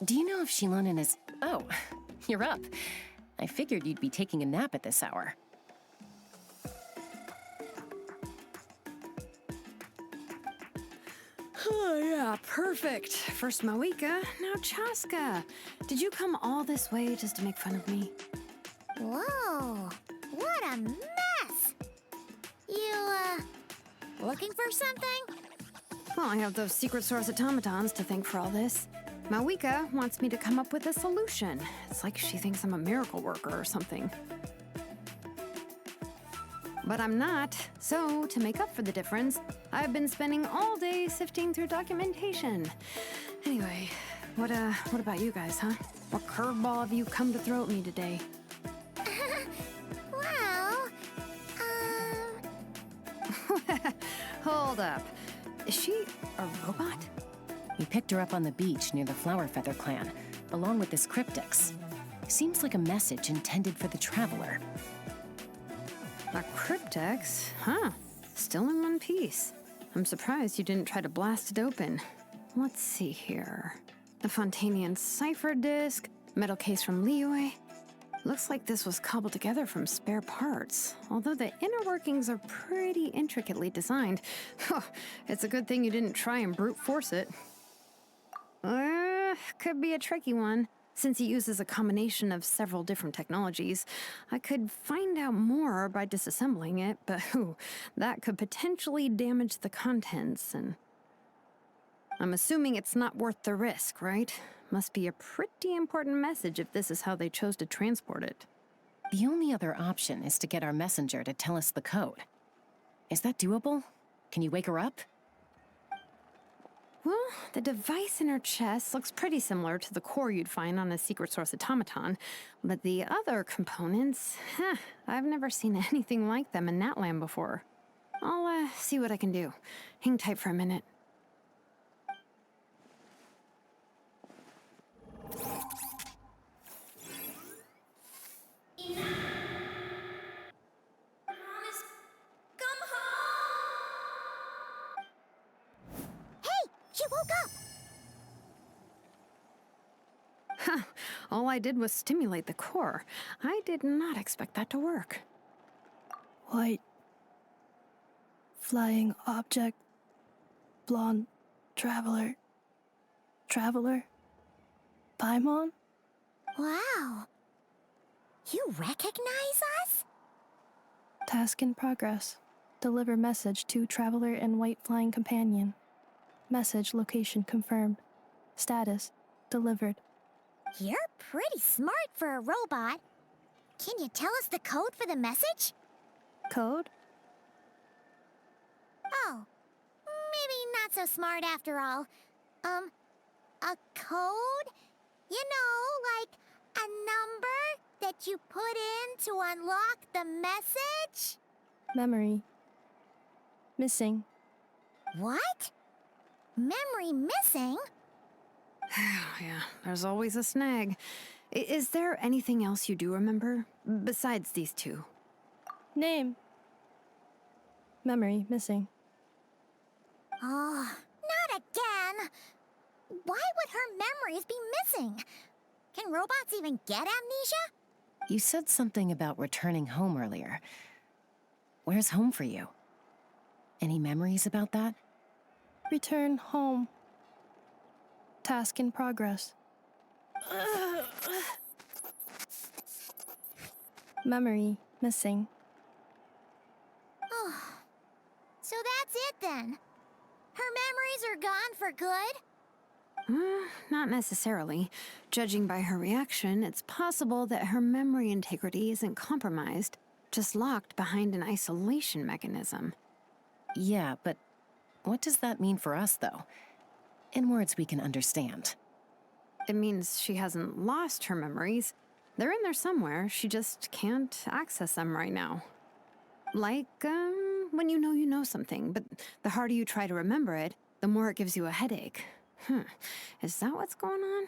Do you know if Shilonen is... Oh, you're up. I figured you'd be taking a nap at this hour. Oh, yeah, perfect. First Mawika, now Chaska. Did you come all this way just to make fun of me? Whoa, what a mess! You, looking for something? Well, I have those secret source automatons to thank for all this. Mawika wants me to come up with a solution. It's like she thinks I'm a miracle worker or something. But I'm not. So, to make up for the difference, I've been spending all day sifting through documentation. Anyway, what about you guys, huh? What curveball have you come to throw at me today? Well, Hold up. Is she a robot? We picked her up on the beach near the Flowerfeather clan, along with this cryptix. Seems like a message intended for the traveler. A cryptix? Huh. Still in one piece. I'm surprised you didn't try to blast it open. Let's see here. A Fontanian cipher disk, metal case from Liyue. Looks like this was cobbled together from spare parts, although the inner workings are pretty intricately designed. It's a good thing you didn't try and brute force it. Could be a tricky one. Since it uses a combination of several different technologies, I could find out more by disassembling it, but that could potentially damage the contents, and I'm assuming it's not worth the risk, right? Must be a pretty important message if this is how they chose to transport it. The only other option is to get our messenger to tell us the code. Is that doable? Can you wake her up? Well, the device in her chest looks pretty similar to the core you'd find on a secret source automaton, but the other components, I've never seen anything like them in Natlan before. I'll see what I can do. Hang tight for a minute. She woke up! All I did was stimulate the core. I did not expect that to work. White. Flying object. Blonde. Traveler. Traveler. Paimon? Wow. You recognize us? Task in progress. Deliver message to Traveler and White Flying Companion. Message location confirmed. Status delivered. You're pretty smart for a robot. Can you tell us the code for the message? Code? Oh, maybe not so smart after all. A code? You know, like a number that you put in to unlock the message? Memory. Missing. What? Memory missing? Yeah, there's always a snag. Is there anything else you do remember, besides these two? Name. Memory missing. Oh, not again. Why would her memories be missing? Can robots even get amnesia? You said something about returning home earlier. Where's home for you? Any memories about that? Return home. Task in progress. Memory missing. Oh, so that's it then. Her memories are gone for good? Not necessarily. Judging by her reaction, it's possible that her memory integrity isn't compromised, just locked behind an isolation mechanism. Yeah, but what does that mean for us, though? In words we can understand. It means she hasn't lost her memories. They're in there somewhere, she just can't access them right now. Like, when you know something, but the harder you try to remember it, the more it gives you a headache. Is that what's going on?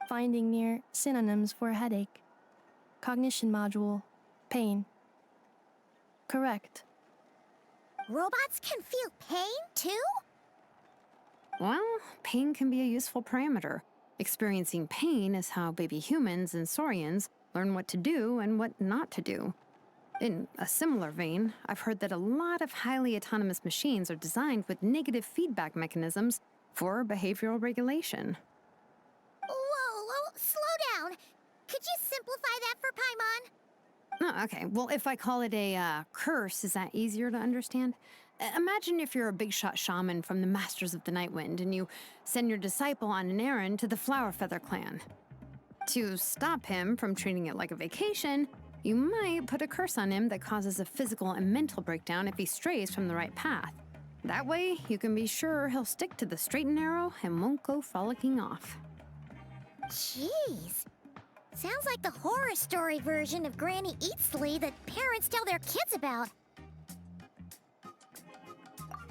Finding near synonyms for headache. Cognition module. Pain. Correct. Robots can feel pain, too? Well, pain can be a useful parameter. Experiencing pain is how baby humans and saurians learn what to do and what not to do. In a similar vein, I've heard that a lot of highly autonomous machines are designed with negative feedback mechanisms for behavioral regulation. Whoa, slow down. Could you simplify that for Paimon? Oh, okay, well, if I call it a curse, is that easier to understand? Imagine if you're a big shot shaman from the Masters of the Nightwind and you send your disciple on an errand to the Flower Feather clan. To stop him from treating it like a vacation, you might put a curse on him that causes a physical and mental breakdown if he strays from the right path. That way, you can be sure he'll stick to the straight and narrow and won't go frolicking off. Jeez. Sounds like the horror story version of Granny Eatsley that parents tell their kids about.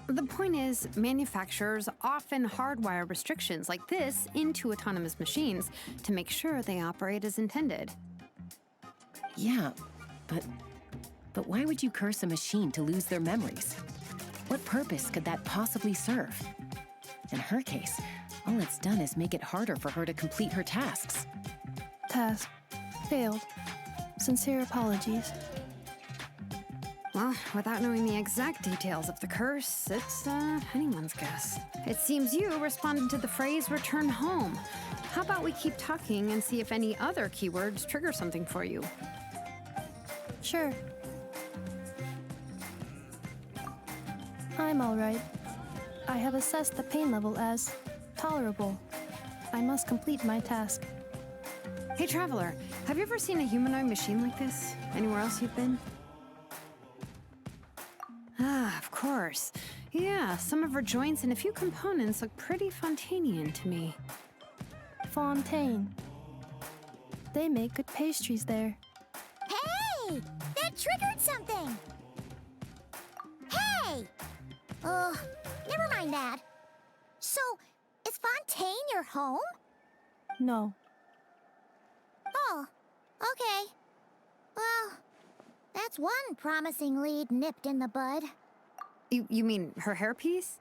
The point is, manufacturers often hardwire restrictions like this into autonomous machines to make sure they operate as intended. Yeah, but why would you curse a machine to lose their memories? What purpose could that possibly serve? In her case, all it's done is make it harder for her to complete her tasks. Task failed. Sincere apologies. Well, without knowing the exact details of the curse, it's anyone's guess. It seems you responded to the phrase "return home." How about we keep talking and see if any other keywords trigger something for you? Sure. I'm all right. I have assessed the pain level as tolerable. I must complete my task. Hey, Traveler, have you ever seen a humanoid machine like this? Anywhere else you've been? Ah, of course. Yeah, some of her joints and a few components look pretty Fontanian to me. Fontaine. They make good pastries there. Hey! That triggered something! Hey! Never mind that. So, is Fontaine your home? No. Oh, okay. Well, that's one promising lead nipped in the bud. You mean her hairpiece?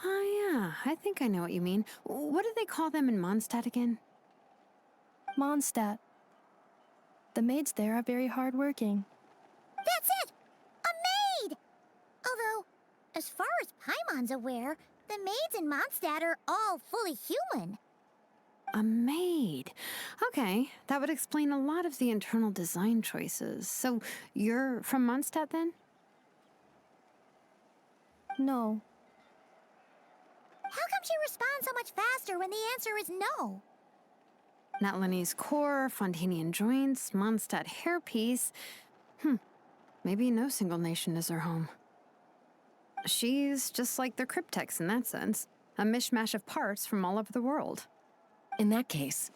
Oh, yeah, I think I know what you mean. What do they call them in Mondstadt again? Mondstadt. The maids there are very hardworking. That's it! A maid! Although, as far as Paimon's aware, the maids in Mondstadt are all fully human. A maid. Okay, that would explain a lot of the internal design choices. So, you're from Mondstadt then? No. How come she responds so much faster when the answer is no? Natlanese core, Fontanian joints, Mondstadt hairpiece. Maybe no single nation is her home. She's just like the Cryptex in that sense. A mishmash of parts from all over the world. In that case,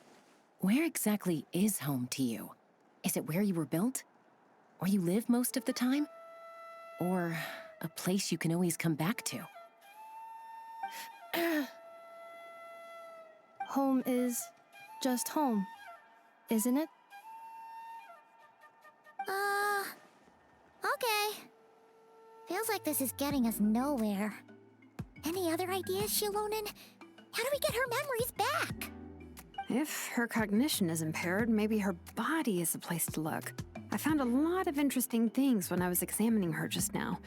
where exactly is home to you? Is it where you were built? Where you live most of the time? Or a place you can always come back to? Home is just home, isn't it? Okay. Feels like this is getting us nowhere. Any other ideas, Shilonen? How do we get her memories back? If her cognition is impaired, maybe her body is the place to look. I found a lot of interesting things when I was examining her just now.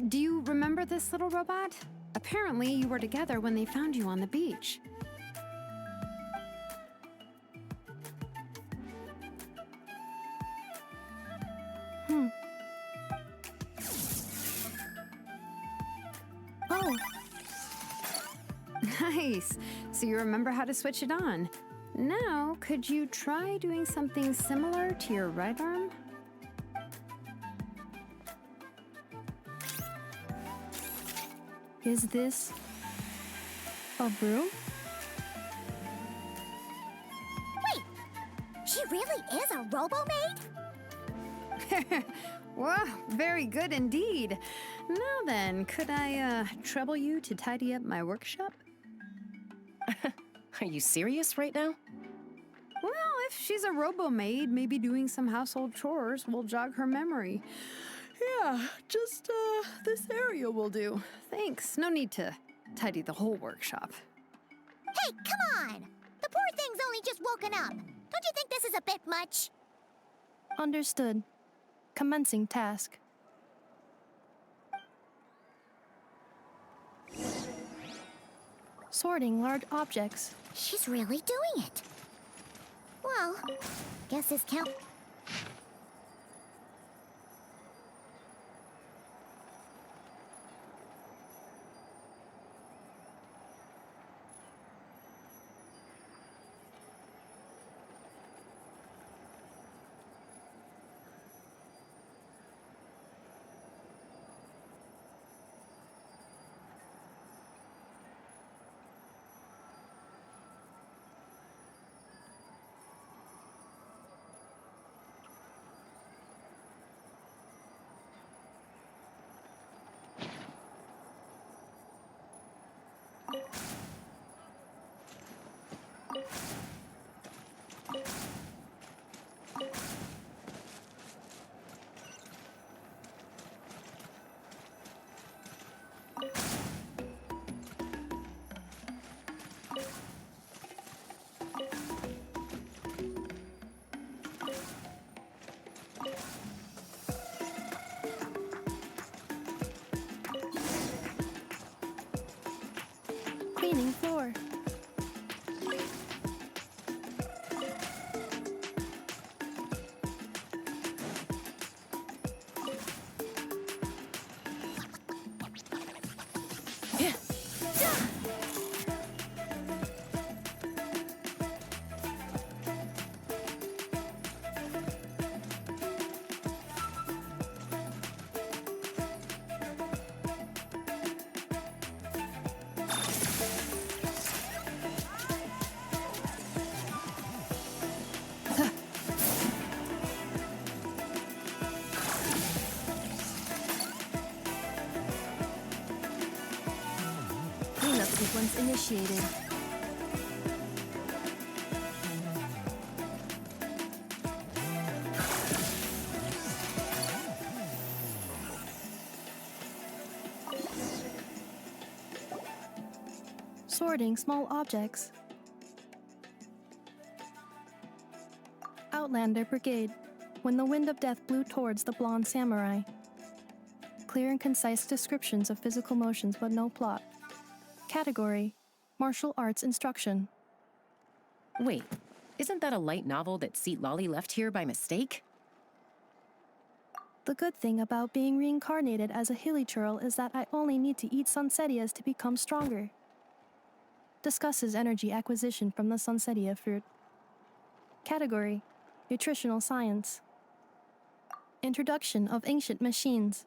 Do you remember this little robot? Apparently, you were together when they found you on the beach. Oh, Nice. So you remember how to switch it on. Now, could you try doing something similar to your right arm? is this a broom? Wait! She really is a robo-maid? Well, very good indeed. Now then, could I trouble you to tidy up my workshop? Are you serious right now? Well, if she's a robo-maid, maybe doing some household chores will jog her memory. Yeah, just this area will do. Thanks, no need to tidy the whole workshop. Hey, come on! The poor thing's only just woken up. Don't you think this is a bit much? Understood. Commencing task. Sorting large objects. She's really doing it. Well, guess this count. Cleaning floor. Cleanup sequence initiated. Sorting small objects. Outlander Brigade. When the wind of death blew towards the blonde samurai. Clear and concise descriptions of physical motions but no plot. Category: Martial Arts Instruction. Wait, isn't that a light novel that Citlali left here by mistake? The good thing about being reincarnated as a hilly churl is that I only need to eat sunsettias to become stronger. Discusses energy acquisition from the sunsettia fruit. Category: Nutritional Science. Introduction of Ancient Machines.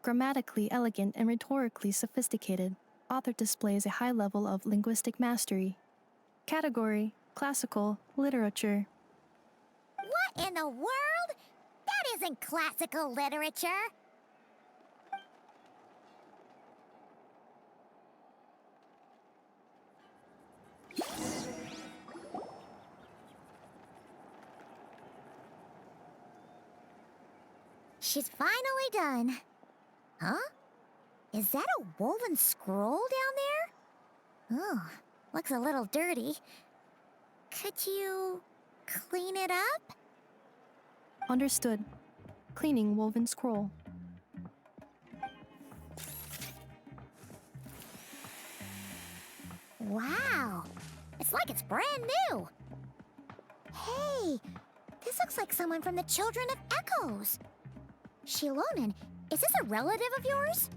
Grammatically elegant and rhetorically sophisticated, author displays a high level of linguistic mastery. Category: Classical Literature. What in the world? That isn't classical literature. She's finally done. Huh? Is that a woven scroll down there? Oh, looks a little dirty. Could you clean it up? Understood. Cleaning woven scroll. Wow, it's like it's brand new. Hey, this looks like someone from the Children of Echoes. Shilonen, is this a relative of yours?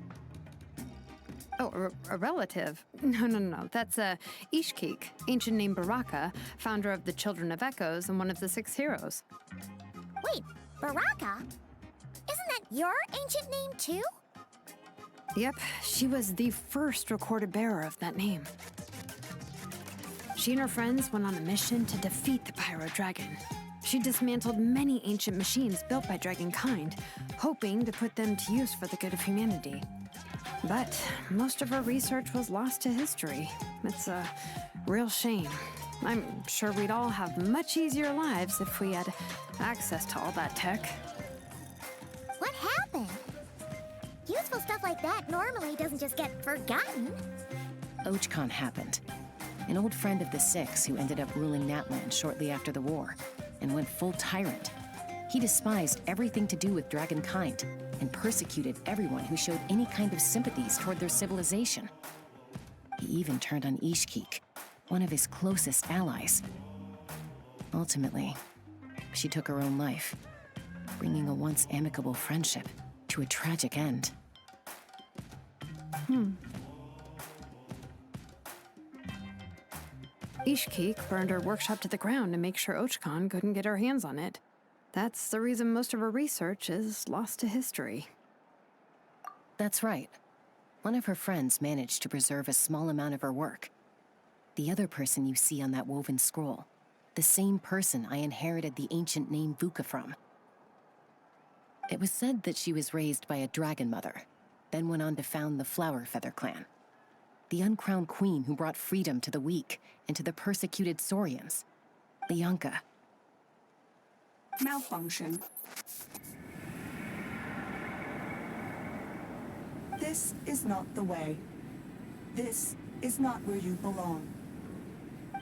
Oh, a relative? No. That's Ishkik, ancient name Baraka, founder of the Children of Echoes and one of the 6 heroes. Wait, Baraka? Isn't that your ancient name too? Yep, she was the first recorded bearer of that name. She and her friends went on a mission to defeat the Pyro Dragon. She dismantled many ancient machines built by Dragonkind, hoping to put them to use for the good of humanity. But most of her research was lost to history. It's a real shame. I'm sure we'd all have much easier lives if we had access to all that tech. What happened? Useful stuff like that normally doesn't just get forgotten. Ochcon happened. An old friend of the Six who ended up ruling Natlan shortly after the war, and went full tyrant. He despised everything to do with dragonkind, and persecuted everyone who showed any kind of sympathies toward their civilization. He even turned on Ishkik, one of his closest allies. Ultimately, she took her own life, bringing a once amicable friendship to a tragic end. Ishkik burned her workshop to the ground to make sure Ochcon couldn't get her hands on it. That's the reason most of her research is lost to history. That's right. One of her friends managed to preserve a small amount of her work. The other person you see on that woven scroll, the same person I inherited the ancient name Vuka from. It was said that she was raised by a dragon mother, then went on to found the Flower Feather clan, the uncrowned queen who brought freedom to the weak and to the persecuted Saurians, Lianka. Malfunction. This is not the way. This is not where you belong.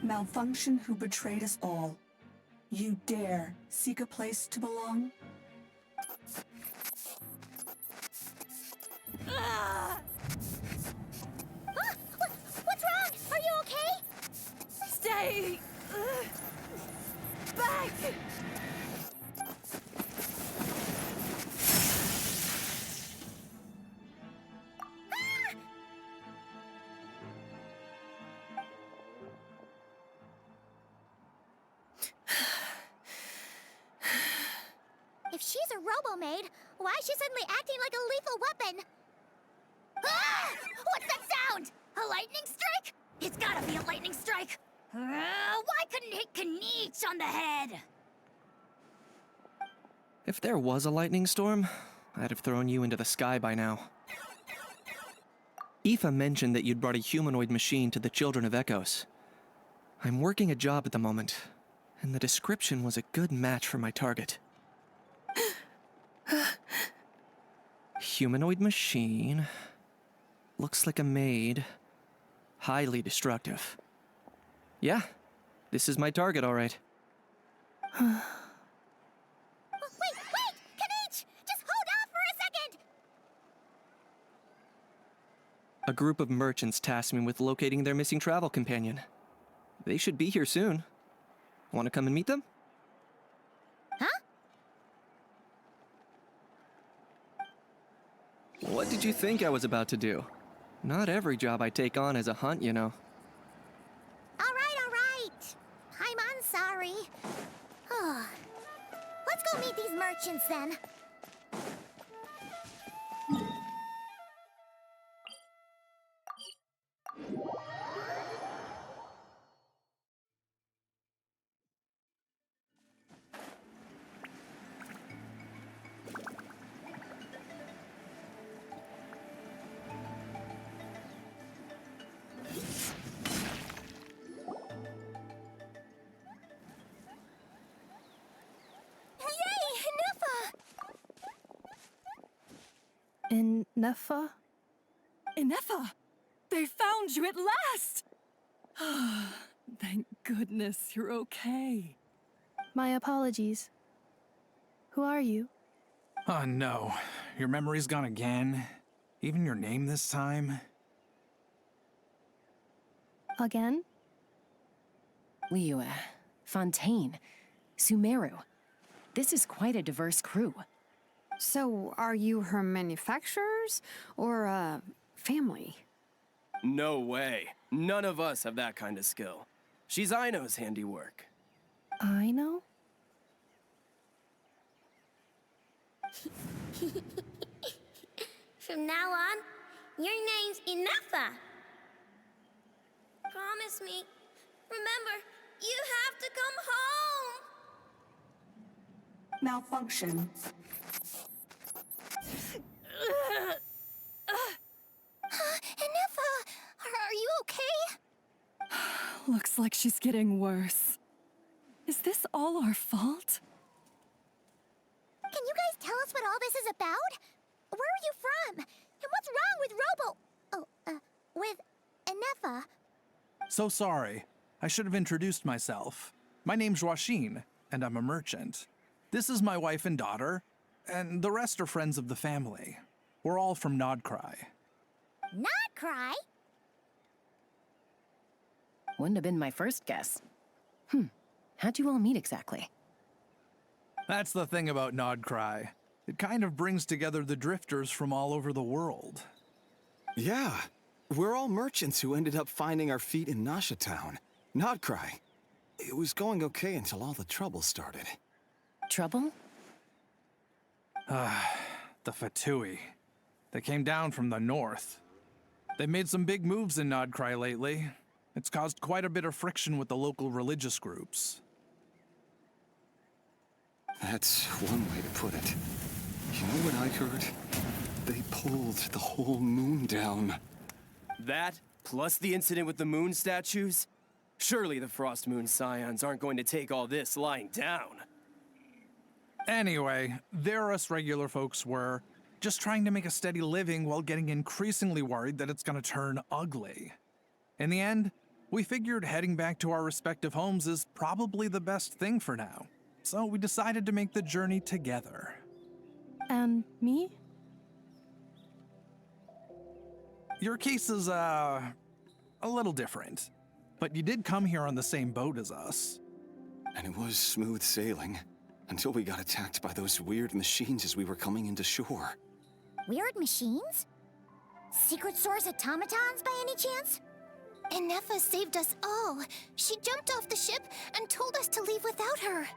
Malfunction who betrayed us all. You dare seek a place to belong? What's wrong? Are you okay? Stay back! If she's a robo-maid, why is she suddenly acting like a lethal weapon? Ah! What's that sound? A lightning strike? It's gotta be a lightning strike! Why couldn't it hit Kniech on the head? If there was a lightning storm, I'd have thrown you into the sky by now. Aoife mentioned that you'd brought a humanoid machine to the Children of Echoes. I'm working a job at the moment, and the description was a good match for my target. Humanoid machine. Looks like a maid. Highly destructive. Yeah, this is my target, all right. Wait! Kniech! Just hold off for a second! A group of merchants tasked me with locating their missing travel companion. They should be here soon. Want to come and meet them? Huh? What did you think I was about to do? Not every job I take on is a hunt, you know. All right. I'm sorry. Let's go meet these merchants then. Ineffa? Ineffa! They found you at last! Thank goodness you're okay. My apologies. Who are you? Oh no, your memory's gone again? Even your name this time? Again? Liyue, Fontaine, Sumeru. This is quite a diverse crew. So, are you her manufacturers or family? No way. None of us have that kind of skill. She's Aino's handiwork. I know? From now on, your name's Ineffa. Promise me. Remember, you have to come home. Malfunction. Ineffa, are you okay? Looks like she's getting worse. Is this all our fault? Can you guys tell us what all this is about? Where are you from? And what's wrong with with Ineffa? So sorry. I should have introduced myself. My name's Joachine, and I'm a merchant. This is my wife and daughter, and the rest are friends of the family. We're all from Nodcry. Not cry? Wouldn't have been my first guess. How'd you all meet exactly? That's the thing about Nodcry. It kind of brings together the drifters from all over the world. Yeah, we're all merchants who ended up finding our feet in Nasha Town. Nodcry. It was going okay until all the trouble started. Trouble? The Fatui. They came down from the north. They've made some big moves in Nodcry lately. It's caused quite a bit of friction with the local religious groups. That's one way to put it. You know what I heard? They pulled the whole moon down. That, plus the incident with the moon statues? Surely the Frost Moon Scions aren't going to take all this lying down. Anyway, there us regular folks were just trying to make a steady living while getting increasingly worried that it's gonna turn ugly. In the end, we figured heading back to our respective homes is probably the best thing for now. So we decided to make the journey together. And me? Your case is, a little different. But you did come here on the same boat as us. And it was smooth sailing, until we got attacked by those weird machines as we were coming into shore. Weird machines? Secret Source automatons by any chance? Ineffa saved us all. She jumped off the ship and told us to leave without her.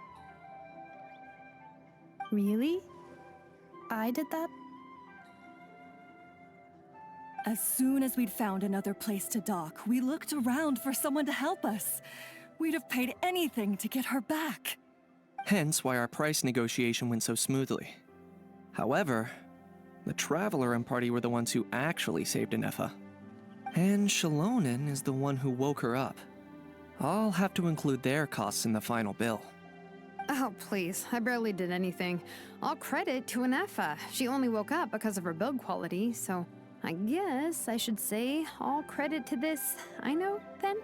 Really? I did that? As soon as we'd found another place to dock, we looked around for someone to help us. We'd have paid anything to get her back. Hence why our price negotiation went so smoothly. However, the Traveler and party were the ones who actually saved Ineffa. And Shalonen is the one who woke her up. I'll have to include their costs in the final bill. Oh, please. I barely did anything. All credit to Ineffa. She only woke up because of her build quality, so I guess I should say all credit to this Aino, then?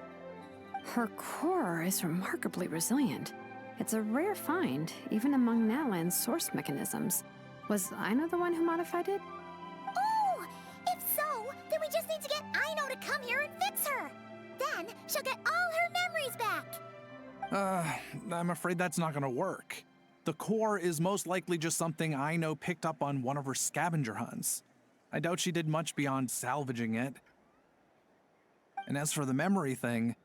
Her core is remarkably resilient. It's a rare find, even among Natlan's source mechanisms. Was Aino the one who modified it? Oh! If so, then we just need to get Aino to come here and fix her! Then she'll get all her memories back! I'm afraid that's not gonna work. The core is most likely just something Aino picked up on one of her scavenger hunts. I doubt she did much beyond salvaging it. And as for the memory thing,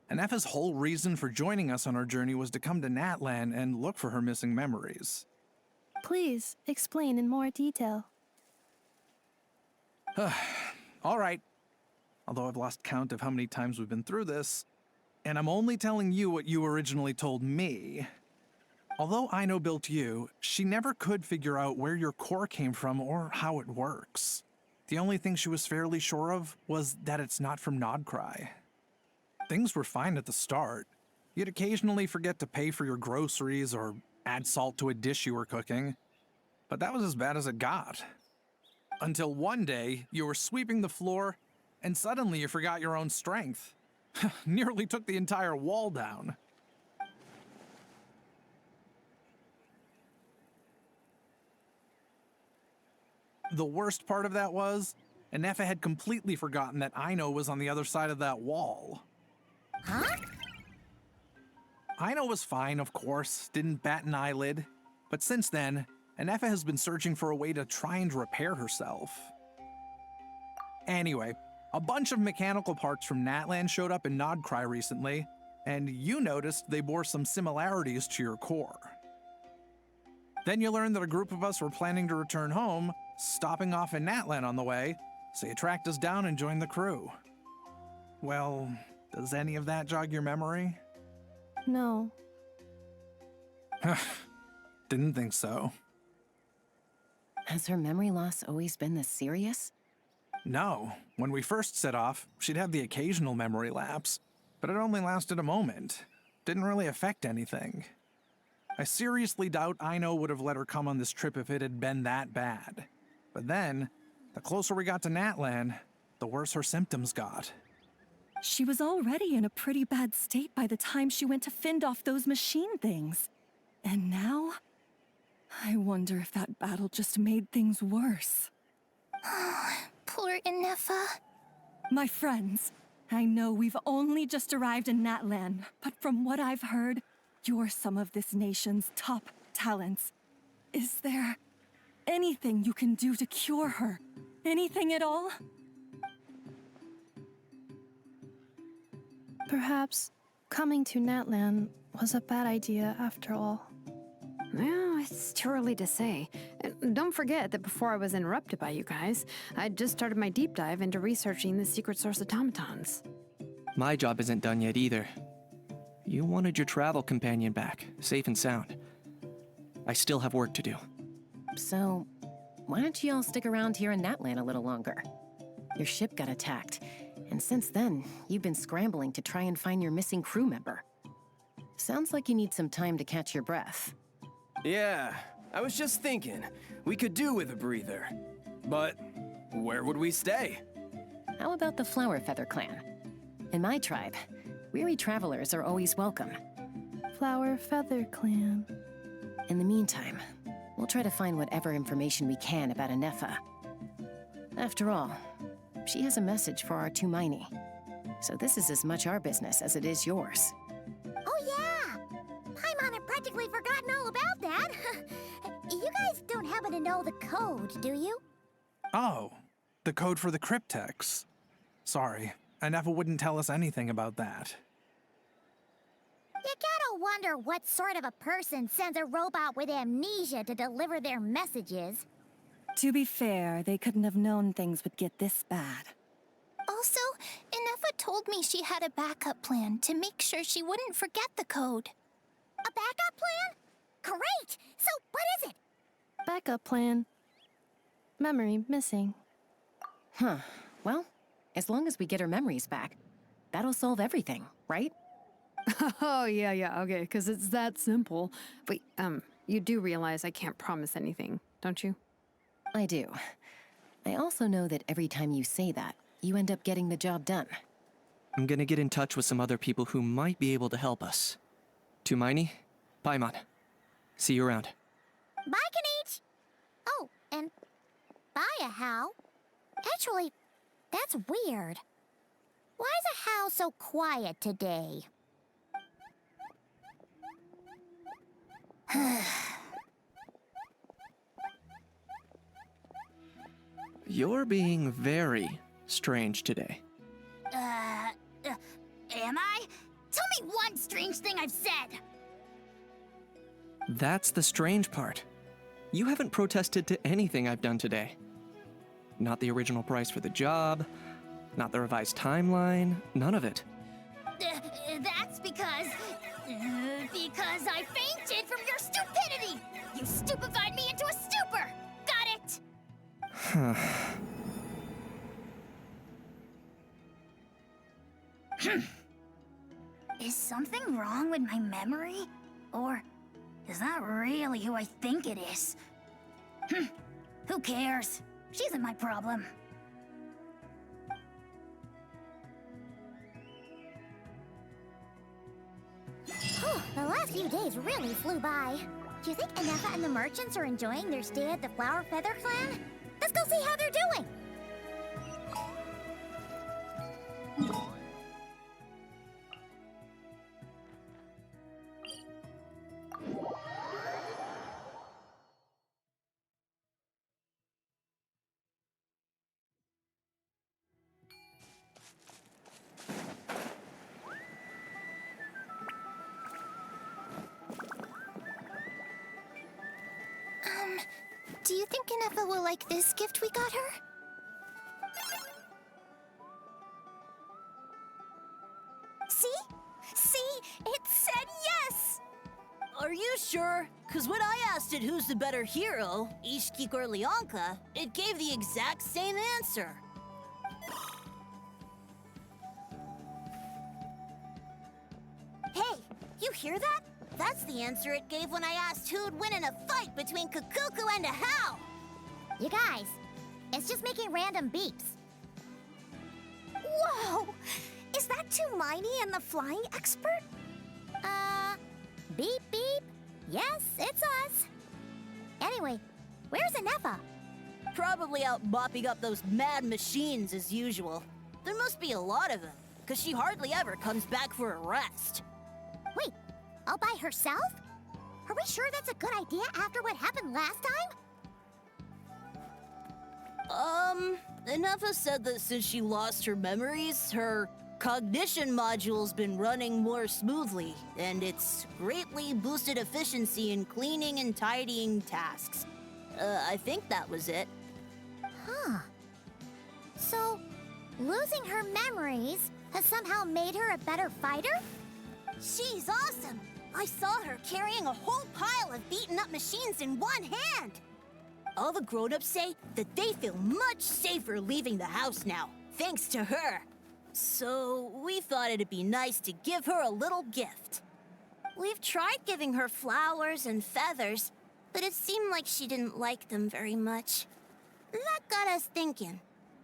Ineffa's whole reason for joining us on our journey was to come to Natlan and look for her missing memories. Please, explain in more detail. All right. Although I've lost count of how many times we've been through this, and I'm only telling you what you originally told me. Although Aino built you, she never could figure out where your core came from or how it works. The only thing she was fairly sure of was that it's not from Nodcry. Things were fine at the start. You'd occasionally forget to pay for your groceries or add salt to a dish you were cooking. But that was as bad as it got. Until one day, you were sweeping the floor, and suddenly you forgot your own strength. Nearly took the entire wall down. The worst part of that was, Ineffa had completely forgotten that Aino was on the other side of that wall. Huh? Aino was fine, of course, didn't bat an eyelid. But since then, Ineffa has been searching for a way to try and repair herself. Anyway, a bunch of mechanical parts from Natlan showed up in Nodcry recently, and you noticed they bore some similarities to your core. Then you learned that a group of us were planning to return home, stopping off in Natlan on the way, so you tracked us down and joined the crew. Well, does any of that jog your memory? No. Didn't think so. Has her memory loss always been this serious? No. When we first set off, she'd have the occasional memory lapse, but it only lasted a moment. Didn't really affect anything. I seriously doubt Aino would have let her come on this trip if it had been that bad. But then, the closer we got to Natlan, the worse her symptoms got. She was already in a pretty bad state by the time she went to fend off those machine things. And now? I wonder if that battle just made things worse. Poor Ineffa. My friends, I know we've only just arrived in Natlan, but from what I've heard, you're some of this nation's top talents. Is there anything you can do to cure her? Anything at all? Perhaps coming to Natlan was a bad idea after all. Well, it's too early to say. And don't forget that before I was interrupted by you guys, I'd just started my deep dive into researching the secret source automatons. My job isn't done yet either. You wanted your travel companion back, safe and sound. I still have work to do. So, why don't you all stick around here in Natlan a little longer? Your ship got attacked, and since then, you've been scrambling to try and find your missing crew member. Sounds like you need some time to catch your breath. Yeah, I was just thinking, we could do with a breather. But where would we stay? How about the Flower Feather clan? In my tribe, weary travelers are always welcome. Flower Feather Clan. In the meantime, we'll try to find whatever information we can about ineffa. After all, she has a message for our Tumaini. So this is as much our business as it is yours. Oh yeah! Paimon had practically forgotten all about that. You guys don't happen to know the code, do you? Oh, the code for the cryptex. Sorry, Ineffa wouldn't tell us anything about that. You gotta wonder what sort of a person sends a robot with amnesia to deliver their messages. To be fair, they couldn't have known things would get this bad. Also, Ineffa told me she had a backup plan to make sure she wouldn't forget the code. A backup plan? Great! So, what is it? Backup plan. Memory missing. Huh. Well, as long as we get her memories back, that'll solve everything, right? Oh, yeah, okay, because it's that simple. Wait, you do realize I can't promise anything, don't you? I do. I also know that every time you say that, you end up getting the job done. I'm gonna get in touch with some other people who might be able to help us. Tumaini, Paimon. See you around. Bye, Kanich! Oh, and bye, How. Actually, that's weird. Why is a How so quiet today? You're being very strange today. Am I? Tell me one strange thing I've said! That's the strange part. You haven't protested to anything I've done today. Not the original price for the job, not the revised timeline, none of it. That's because I fainted from your stupidity! You stupefied me into a stupor! Got it? Is something wrong with my memory? Or is that really who I think it is? Who cares? She isn't my problem. The last few days really flew by. Do you think Ineffa and the merchants are enjoying their stay at the Flower Feather clan? Let's go see how they're doing! Do you think Ineffa will like this gift we got her? See? See? It said yes! Are you sure? Because when I asked it who's the better hero, Ishkik or Leonka, it gave the exact same answer. Hey, you hear that? That's the answer it gave when I asked who'd win in a fight between Kukuku and a How. You guys, it's just making random beeps. Whoa! Is that Tumaini and the flying expert? Beep beep. Yes, it's us. Anyway, where's Ineffa? Probably out mopping up those mad machines as usual. There must be a lot of them, because she hardly ever comes back for a rest. Wait, all by herself? Are we sure that's a good idea after what happened last time? Ineffa said that since she lost her memories, her cognition module's been running more smoothly, and it's greatly boosted efficiency in cleaning and tidying tasks. I think that was it. Huh. So, losing her memories has somehow made her a better fighter? She's awesome! I saw her carrying a whole pile of beaten-up machines in one hand! All the grown-ups say that they feel much safer leaving the house now, thanks to her. So, we thought it'd be nice to give her a little gift. We've tried giving her flowers and feathers, but it seemed like she didn't like them very much. That got us thinking.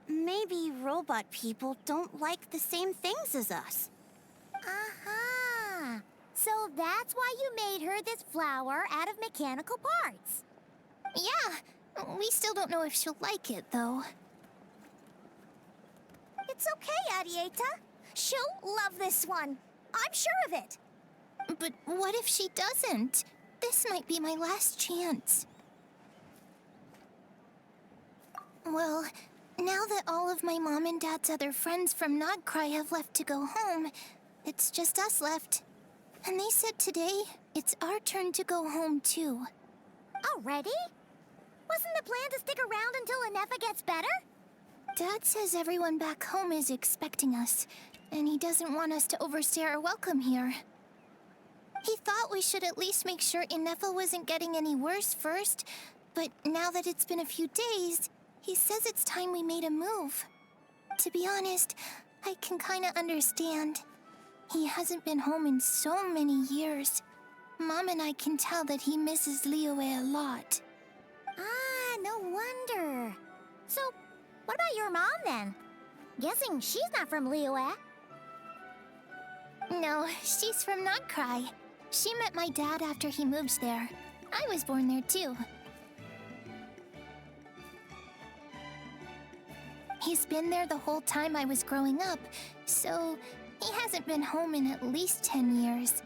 Maybe robot people don't like the same things as us. Aha! So that's why you made her this flower out of mechanical parts. Yeah, we still don't know if she'll like it, though. It's okay, Arieta. She'll love this one. I'm sure of it. But what if she doesn't? This might be my last chance. Well, now that all of my mom and dad's other friends from Nodcry have left to go home, it's just us left. And they said today, it's our turn to go home too. Already? Wasn't the plan to stick around until Ineffa gets better? Dad says everyone back home is expecting us, and he doesn't want us to overstay our welcome here. He thought we should at least make sure Ineffa wasn't getting any worse first, but now that it's been a few days, he says it's time we made a move. To be honest, I can kinda understand. He hasn't been home in so many years. Mom and I can tell that he misses Liyue a lot. Ah, no wonder. So, what about your mom then? Guessing she's not from Liyue. No, she's from Nodcry. She met my dad after he moved there. I was born there too. He's been there the whole time I was growing up, so he hasn't been home in at least 10 years.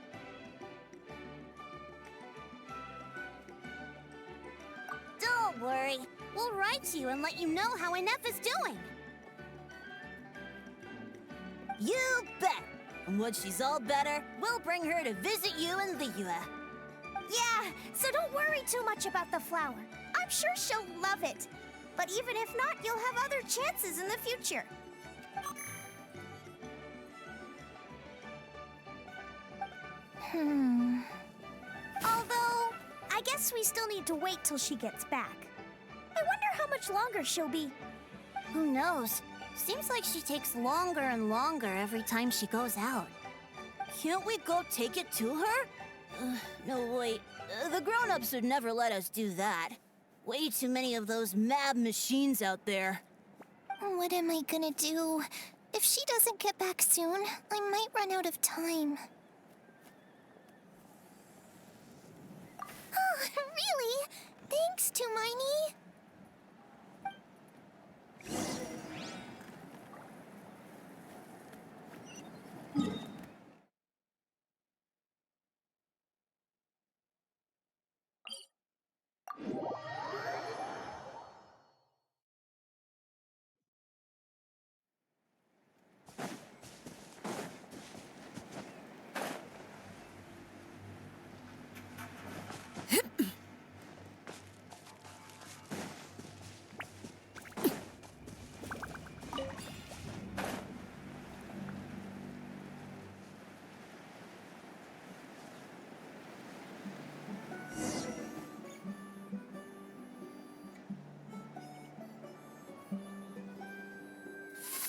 Don't worry. We'll write to you and let you know how Ineffa's doing. You bet! And once she's all better, we'll bring her to visit you in Liyue. Yeah, so don't worry too much about the flower. I'm sure she'll love it. But even if not, you'll have other chances in the future. Although, I guess we still need to wait till she gets back. I wonder how much longer she'll be. Who knows? Seems like she takes longer and longer every time she goes out. Can't we go take it to her? No, wait. The grown-ups would never let us do that. Way too many of those mad machines out there. What am I gonna do? If she doesn't get back soon, I might run out of time. Oh, really? Thanks, Tumaini.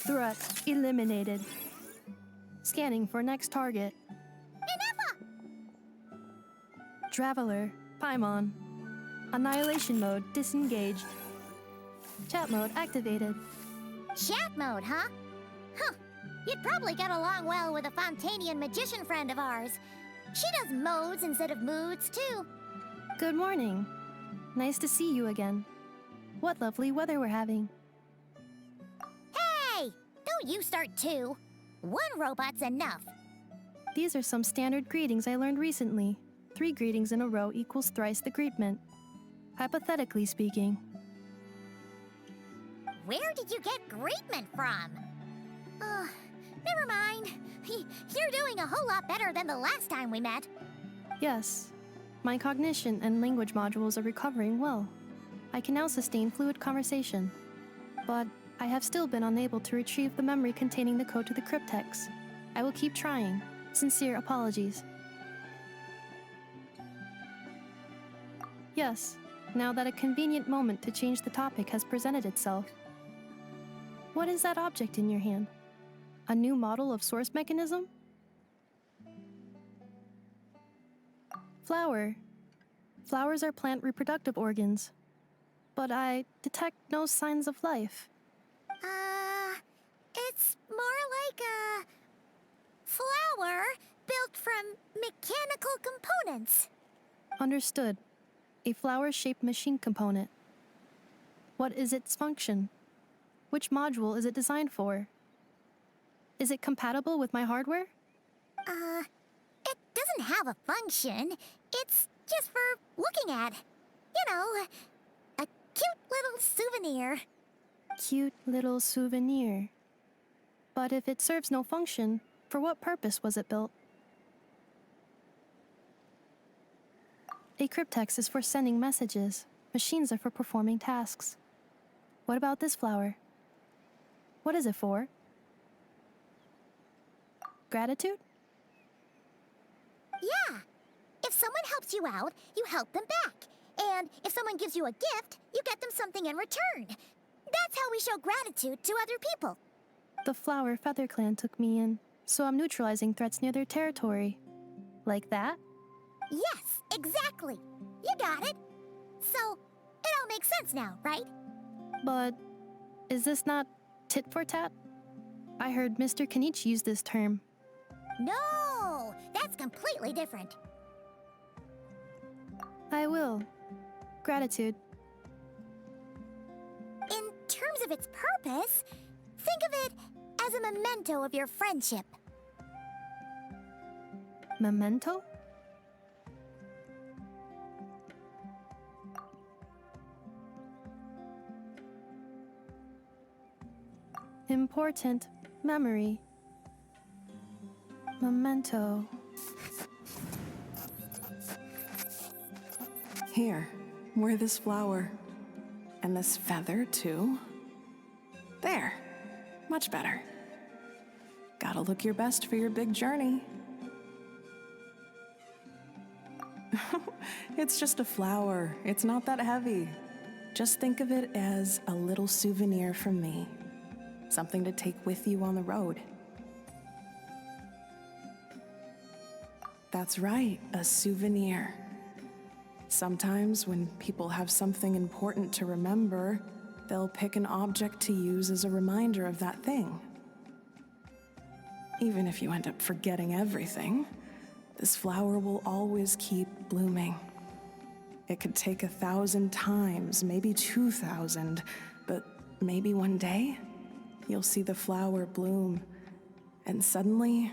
Threat eliminated. Scanning for next target. Ineffa! Traveler, Paimon. Annihilation mode disengaged. Chat mode activated. Chat mode, huh? Huh, You'd probably get along well with a Fontanian magician friend of ours. She does modes instead of moods, too. Good morning. Nice to see you again. What lovely weather we're having. Hey! Don't you start too. One robot's enough. These are some standard greetings I learned recently. 3 greetings in a row equals thrice the greetment. Hypothetically speaking. Where did you get greetment from? Never mind. You're doing a whole lot better than the last time we met. Yes. My cognition and language modules are recovering well. I can now sustain fluid conversation. But I have still been unable to retrieve the memory containing the code to the cryptex. I will keep trying. Sincere apologies. Yes, now that a convenient moment to change the topic has presented itself. What is that object in your hand? A new model of source mechanism? Flower. Flowers are plant reproductive organs. But I detect no signs of life. It's more like a flower built from mechanical components. Understood. A flower-shaped machine component. What is its function? Which module is it designed for? Is it compatible with my hardware? It doesn't have a function. It's just for looking at. You know, a cute little souvenir. Cute little souvenir. But if it serves no function, for what purpose was it built? A cryptex is for sending messages. Machines are for performing tasks. What about this flower? What is it for? Gratitude? Yeah. If someone helps you out, you help them back. And if someone gives you a gift, you get them something in return. That's how we show gratitude to other people. The Flower Feather Clan took me in, so I'm neutralizing threats near their territory. Like that? Yes, exactly. You got it. So, it all makes sense now, right? But is this not tit for tat? I heard Mr. Kenichi use this term. No, that's completely different. I will. Gratitude. In terms of its purpose, think of it as a memento of your friendship. Memento? Important memory. Memento. Here, wear this flower. And this feather, too. There. Much better. Gotta look your best for your big journey. It's just a flower. It's not that heavy. Just think of it as a little souvenir from me. Something to take with you on the road. That's right, a souvenir. Sometimes when people have something important to remember, they'll pick an object to use as a reminder of that thing. Even if you end up forgetting everything, this flower will always keep blooming. It could take 1,000 times, maybe 2,000, but maybe one day, you'll see the flower bloom, and suddenly,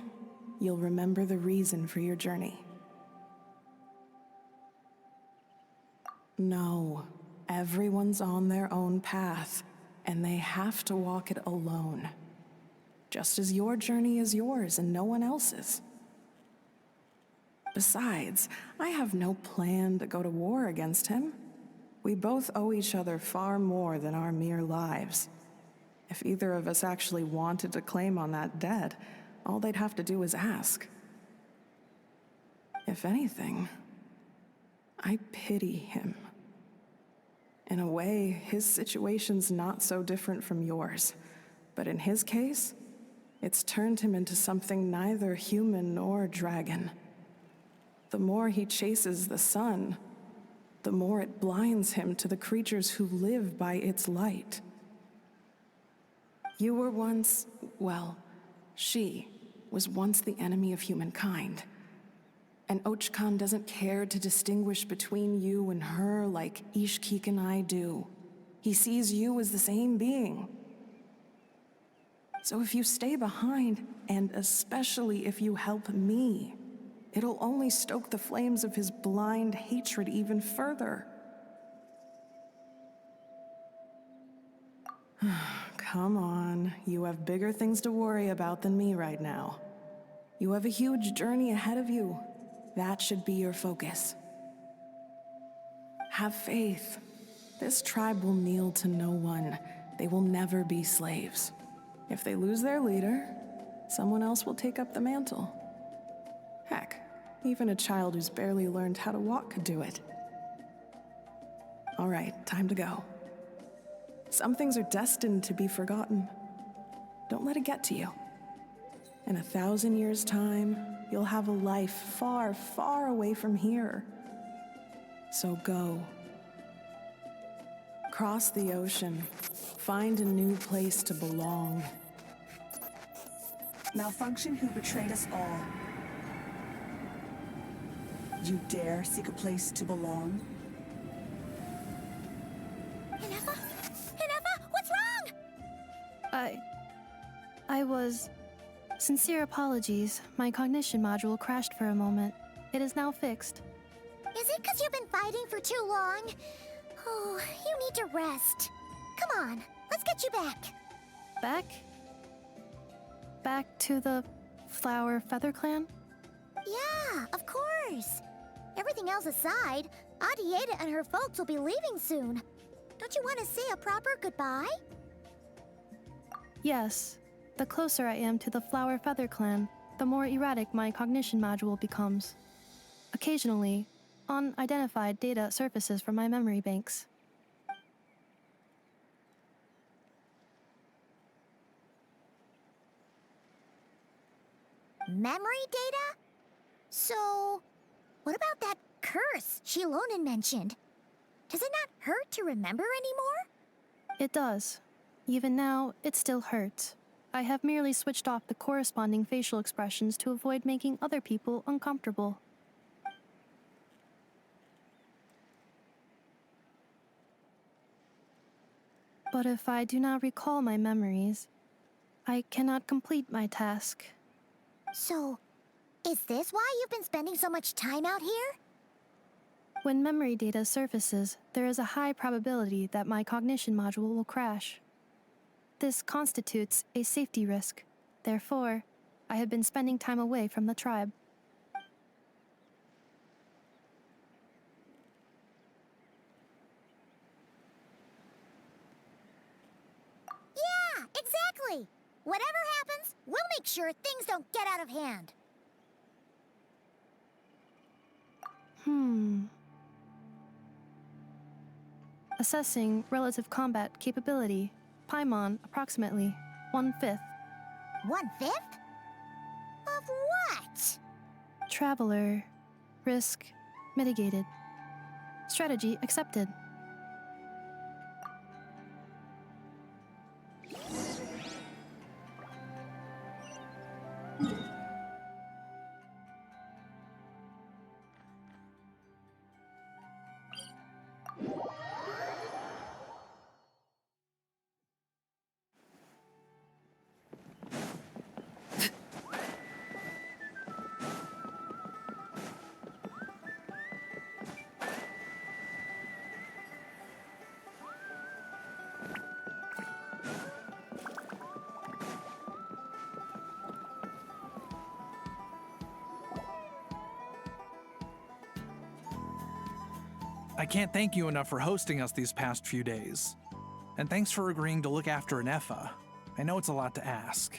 you'll remember the reason for your journey. No, everyone's on their own path, and they have to walk it alone. Just as your journey is yours and no one else's. Besides, I have no plan to go to war against him. We both owe each other far more than our mere lives. If either of us actually wanted to claim on that debt, all they'd have to do is ask. If anything, I pity him. In a way, his situation's not so different from yours. But in his case, it's turned him into something neither human nor dragon. The more he chases the sun, the more it blinds him to the creatures who live by its light. You were once, well, She was once the enemy of humankind. And Ochkan doesn't care to distinguish between you and her like Ishkik and I do. He sees you as the same being. So if you stay behind, and especially if you help me, it'll only stoke the flames of his blind hatred even further. Come on, you have bigger things to worry about than me right now. You have a huge journey ahead of you. That should be your focus. Have faith. This tribe will kneel to no one. They will never be slaves. If they lose their leader, someone else will take up the mantle. Heck, even a child who's barely learned how to walk could do it. All right, time to go. Some things are destined to be forgotten. Don't let it get to you. In 1,000 years' time, you'll have a life far, far away from here. So go. Cross the ocean. Find a new place to belong. Malfunction who betrayed us all. You dare seek a place to belong? Ineffa? Ineffa, what's wrong? I was... Sincere apologies. My cognition module crashed for a moment. It is now fixed. Is it because you've been fighting for too long? Oh, you need to rest. Come on, let's get you back. Back? Back to the Flower Feather Clan? Yeah, of course. Everything else aside, Adieta and her folks will be leaving soon. Don't you want to say a proper goodbye? Yes. The closer I am to the Flower Feather Clan, the more erratic my cognition module becomes. Occasionally, unidentified data surfaces from my memory banks. Memory data? So, what about that curse Shilonen mentioned? Does it not hurt to remember anymore? It does. Even now, it still hurts. I have merely switched off the corresponding facial expressions to avoid making other people uncomfortable. But if I do not recall my memories, I cannot complete my task. So, is this why you've been spending so much time out here? When memory data surfaces, there is a high probability that my cognition module will crash. This constitutes a safety risk. Therefore, I have been spending time away from the tribe. Yeah, exactly! Whatever happens, we'll make sure things don't get out of hand. Assessing relative combat capability. Paimon, approximately 1/5. 1/5? Of what? Traveler. Risk mitigated. Strategy accepted. I can't thank you enough for hosting us these past few days. And thanks for agreeing to look after Ineffa. I know it's a lot to ask.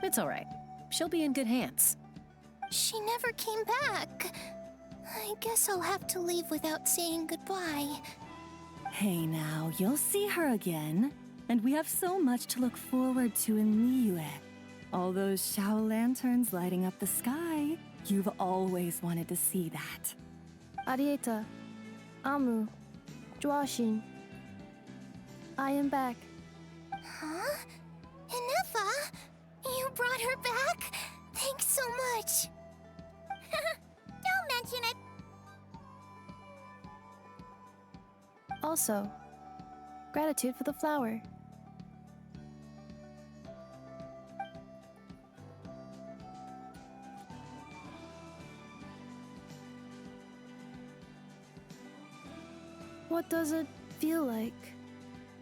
It's all right. She'll be in good hands. She never came back. I guess I'll have to leave without saying goodbye. Hey now, you'll see her again. And we have so much to look forward to in Liyue. All those Shao lanterns lighting up the sky. You've always wanted to see that. Arieta, Amu, Joashin. I am back. Huh? Ineffa? You brought her back? Thanks so much. Don't mention it. Also, gratitude for the flower. What does it feel like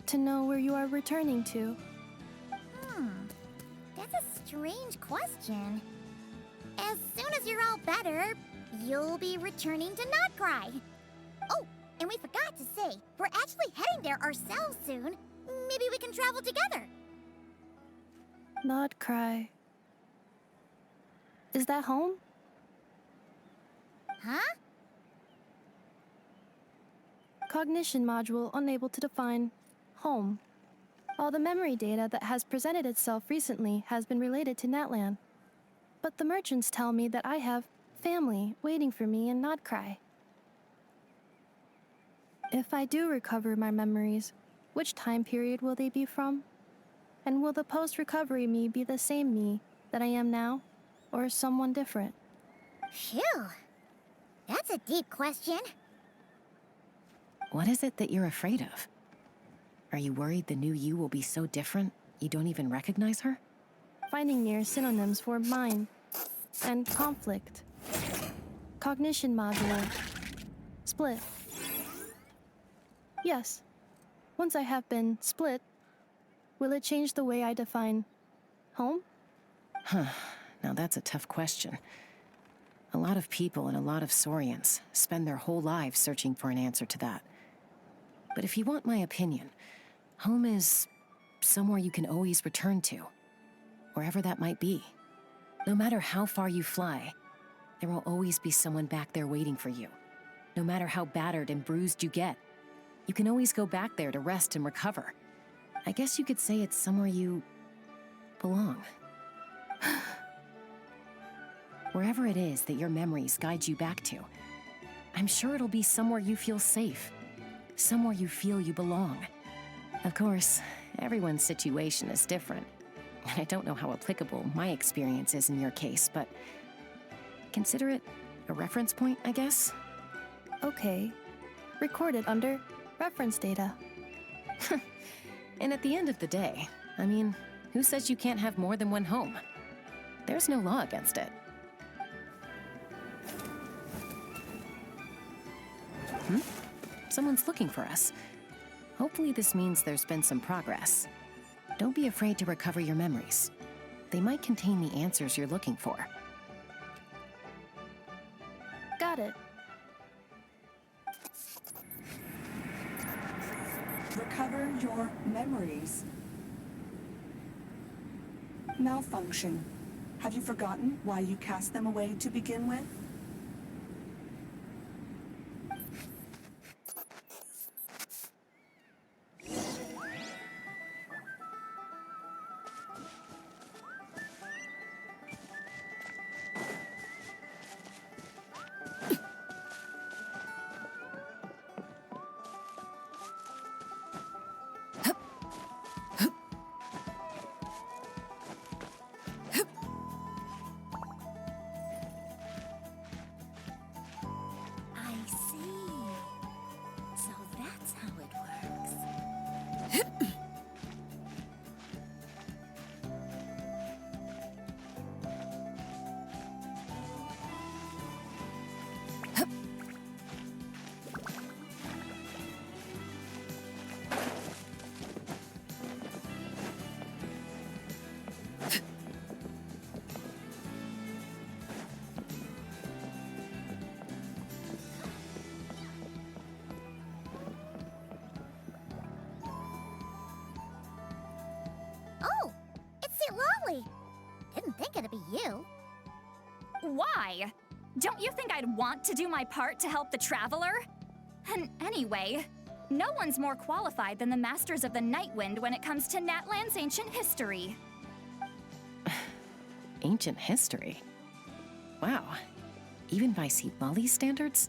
to know where you are returning to? That's a strange question. As soon as you're all better, you'll be returning to Notcry. Oh, and we forgot to say, we're actually heading there ourselves soon. Maybe we can travel together. Notcry. Is that home? Huh? Cognition module unable to define home. All the memory data that has presented itself recently has been related to Natlan. But the merchants tell me that I have family waiting for me in Notcry. If I do recover my memories, which time period will they be from? And will the post-recovery me be the same me that I am now, or someone different? Phew. That's a deep question. What is it that you're afraid of? Are you worried the new you will be so different you don't even recognize her? Finding near synonyms for mine and conflict. Cognition module. Split. Yes. Once I have been split, will it change the way I define home? Huh. Now that's a tough question. A lot of people and a lot of Saurians spend their whole lives searching for an answer to that. But if you want my opinion, home is somewhere you can always return to, wherever that might be. No matter how far you fly, there will always be someone back there waiting for you. No matter how battered and bruised you get, you can always go back there to rest and recover. I guess you could say it's somewhere you belong. Wherever it is that your memories guide you back to, I'm sure it'll be somewhere you feel safe, somewhere you feel you belong. Of course, everyone's situation is different. I don't know how applicable my experience is in your case, but consider it a reference point, I guess? Okay. Recorded under reference data. And at the end of the day, I mean, who says you can't have more than one home? There's no law against it. Someone's looking for us. Hopefully this means there's been some progress. Don't be afraid to recover your memories. They might contain the answers you're looking for. Got it. Recover your memories. Malfunction. Have you forgotten why you cast them away to begin with? Citlali! Didn't think it'd be you. Why? Don't you think I'd want to do my part to help the Traveler? And anyway, no one's more qualified than the Masters of the Nightwind when it comes to Natlan's ancient history. Ancient history? Wow. Even by citlali standards?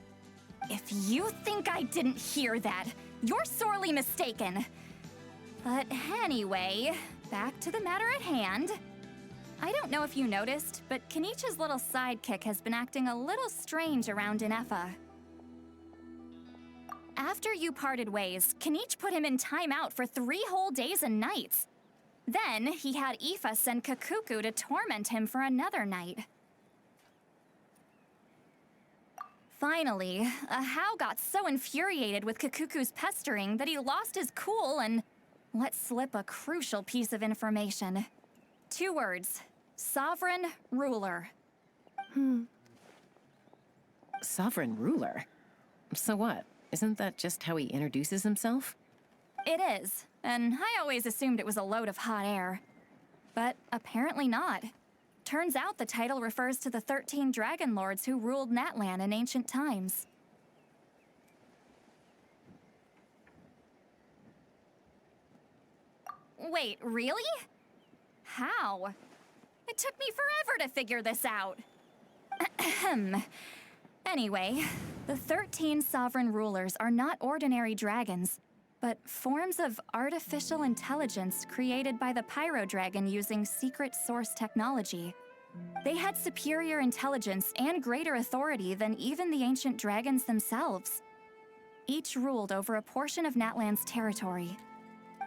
If you think I didn't hear that, you're sorely mistaken. But anyway, back to the matter at hand. I don't know if you noticed, but Kenichi's little sidekick has been acting a little strange around ineffa. After you parted ways, Kenich put him in timeout for 3 whole days and nights. Then, he had Aoife send Kakuku to torment him for another night. Finally, Ahau got so infuriated with Kakuku's pestering that he lost his cool and let slip a crucial piece of information. 2 words. Sovereign ruler. Sovereign ruler? So what? Isn't that just how he introduces himself? It is, and I always assumed it was a load of hot air. But apparently not. Turns out the title refers to the 13 dragon lords who ruled Natlan in ancient times. Wait, really? How? It took me forever to figure this out. Anyway, the 13 sovereign rulers are not ordinary dragons, but forms of artificial intelligence created by the Pyro Dragon using secret source technology. They had superior intelligence and greater authority than even the ancient dragons themselves. Each ruled over a portion of Natlan's territory.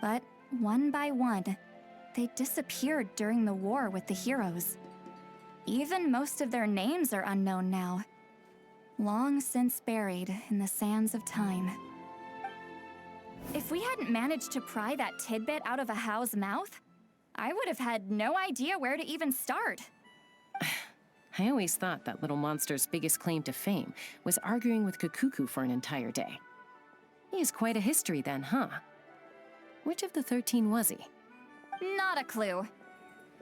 But one by one, they disappeared during the war with the heroes. Even most of their names are unknown now, long since buried in the sands of time. If we hadn't managed to pry that tidbit out of Ahau's mouth, I would have had no idea where to even start. I always thought that little monster's biggest claim to fame was arguing with Kakuku for an entire day. He has quite a history then, huh? Which of the 13 was he? Not a clue.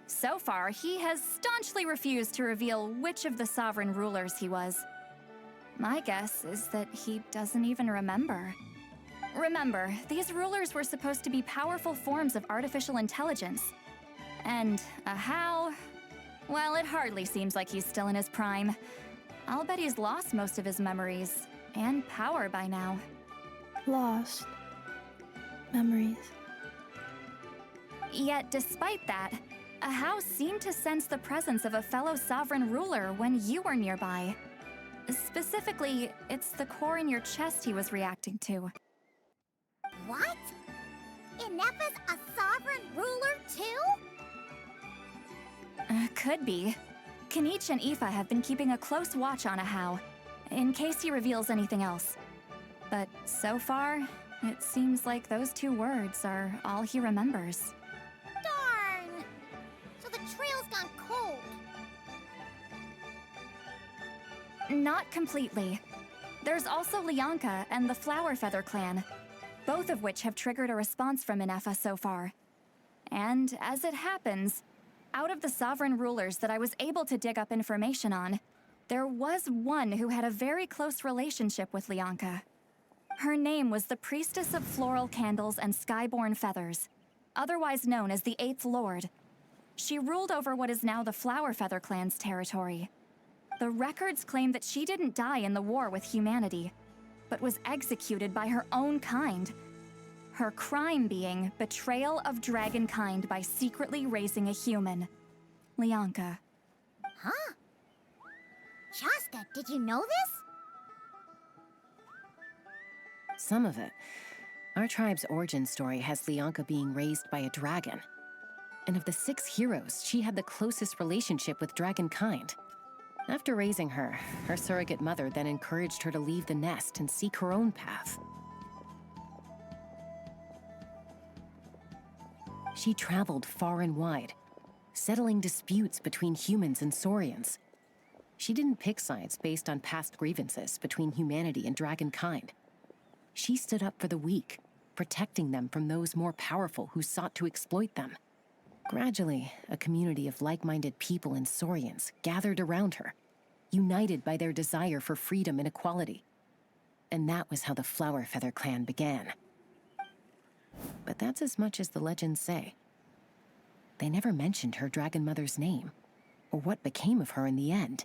So far, he has staunchly refused to reveal which of the sovereign rulers he was. My guess is that he doesn't even remember. Remember, these rulers were supposed to be powerful forms of artificial intelligence. And Ahau, well, it hardly seems like he's still in his prime. I'll bet he's lost most of his memories and power by now. Lost. Memories. Yet, despite that, Ahau seemed to sense the presence of a fellow sovereign ruler when you were nearby. Specifically, it's the core in your chest he was reacting to. What? Ineffa's a sovereign ruler too? Could be. Kenich and Aoife have been keeping a close watch on Ahau, in case he reveals anything else. But so far, it seems like those 2 words are all he remembers. Darn! So the trail's gone cold. Not completely. There's also Lianka and the Flower Feather clan, both of which have triggered a response from Ineffa so far. And as it happens, out of the sovereign rulers that I was able to dig up information on, there was one who had a very close relationship with Lianka. Her name was the Priestess of Floral Candles and Skyborn Feathers, otherwise known as the 8th Lord. She ruled over what is now the Flower Feather clan's territory. The records claim that she didn't die in the war with humanity, but was executed by her own kind. Her crime being betrayal of dragonkind by secretly raising a human. Lianka. Huh? Shasta, did you know this? Some of it. Our tribe's origin story has Lianka being raised by a dragon. And of the 6 heroes, she had the closest relationship with dragonkind. After raising her, her surrogate mother then encouraged her to leave the nest and seek her own path. She traveled far and wide, settling disputes between humans and Saurians. She didn't pick sides based on past grievances between humanity and dragonkind. She stood up for the weak, protecting them from those more powerful who sought to exploit them. Gradually, a community of like-minded people and Saurians gathered around her, united by their desire for freedom and equality. And that was how the Flower Feather clan began. But that's as much as the legends say. They never mentioned her dragon mother's name, or what became of her in the end.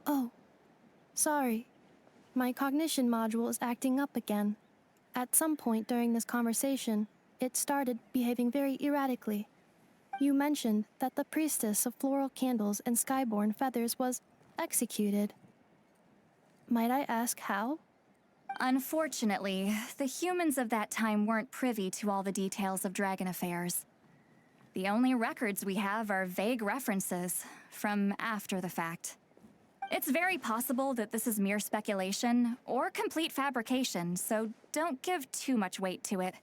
Oh, sorry. My cognition module is acting up again. At some point during this conversation, it started behaving very erratically. You mentioned that the priestess of floral candles and skyborn feathers was executed. Might I ask how? Unfortunately, the humans of that time weren't privy to all the details of dragon affairs. The only records we have are vague references from after the fact. It's very possible that this is mere speculation or complete fabrication, so don't give too much weight to it.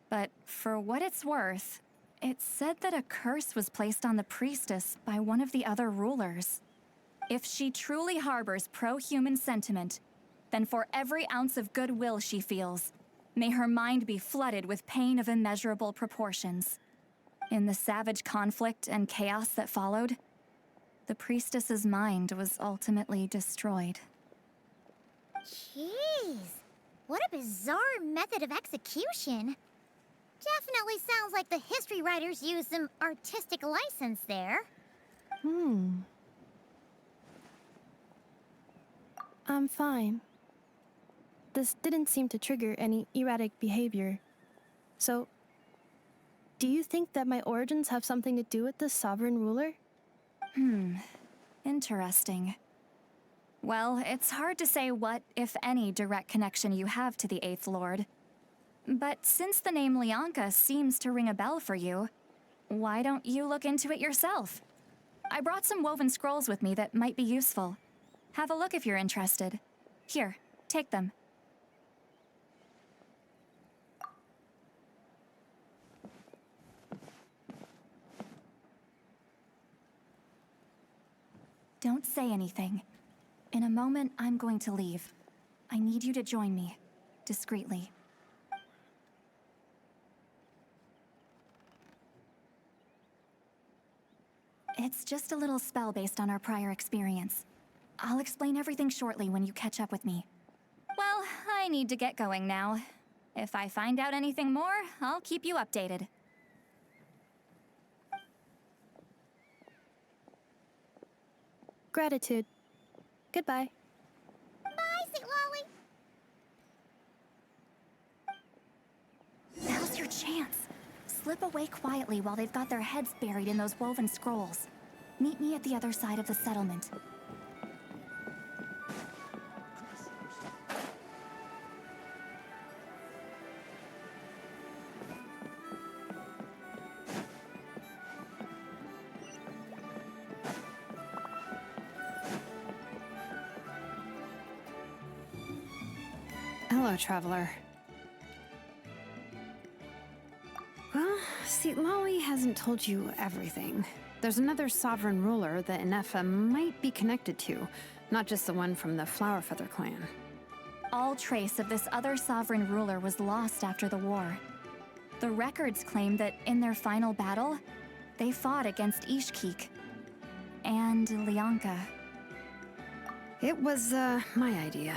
But for what it's worth, it's said that a curse was placed on the priestess by one of the other rulers. If she truly harbors pro-human sentiment, then for every ounce of goodwill she feels, may her mind be flooded with pain of immeasurable proportions. In the savage conflict and chaos that followed, the priestess's mind was ultimately destroyed. Jeez, what a bizarre method of execution. Definitely sounds like the history writers used some artistic license there. I'm fine. This didn't seem to trigger any erratic behavior. So, do you think that my origins have something to do with the sovereign ruler? Interesting. Well, it's hard to say what, if any, direct connection you have to the Eighth Lord. But since the name Lianka seems to ring a bell for you, why don't you look into it yourself? I brought some woven scrolls with me that might be useful. Have a look if you're interested. Here, take them. Don't say anything. In a moment, I'm going to leave. I need you to join me, discreetly. It's just a little spell based on our prior experience. I'll explain everything shortly when you catch up with me. Well, I need to get going now. If I find out anything more, I'll keep you updated. Gratitude. Goodbye. Bye, citlali. Now's your chance. Slip away quietly while they've got their heads buried in those woven scrolls. Meet me at the other side of the settlement. Hello, traveler. Well, Citlali hasn't told you everything. There's another sovereign ruler that Ineffa might be connected to, not just the one from the Flowerfeather clan. All trace of this other sovereign ruler was lost after the war. The records claim that in their final battle, they fought against Ishkik and Lianka. It was, my idea.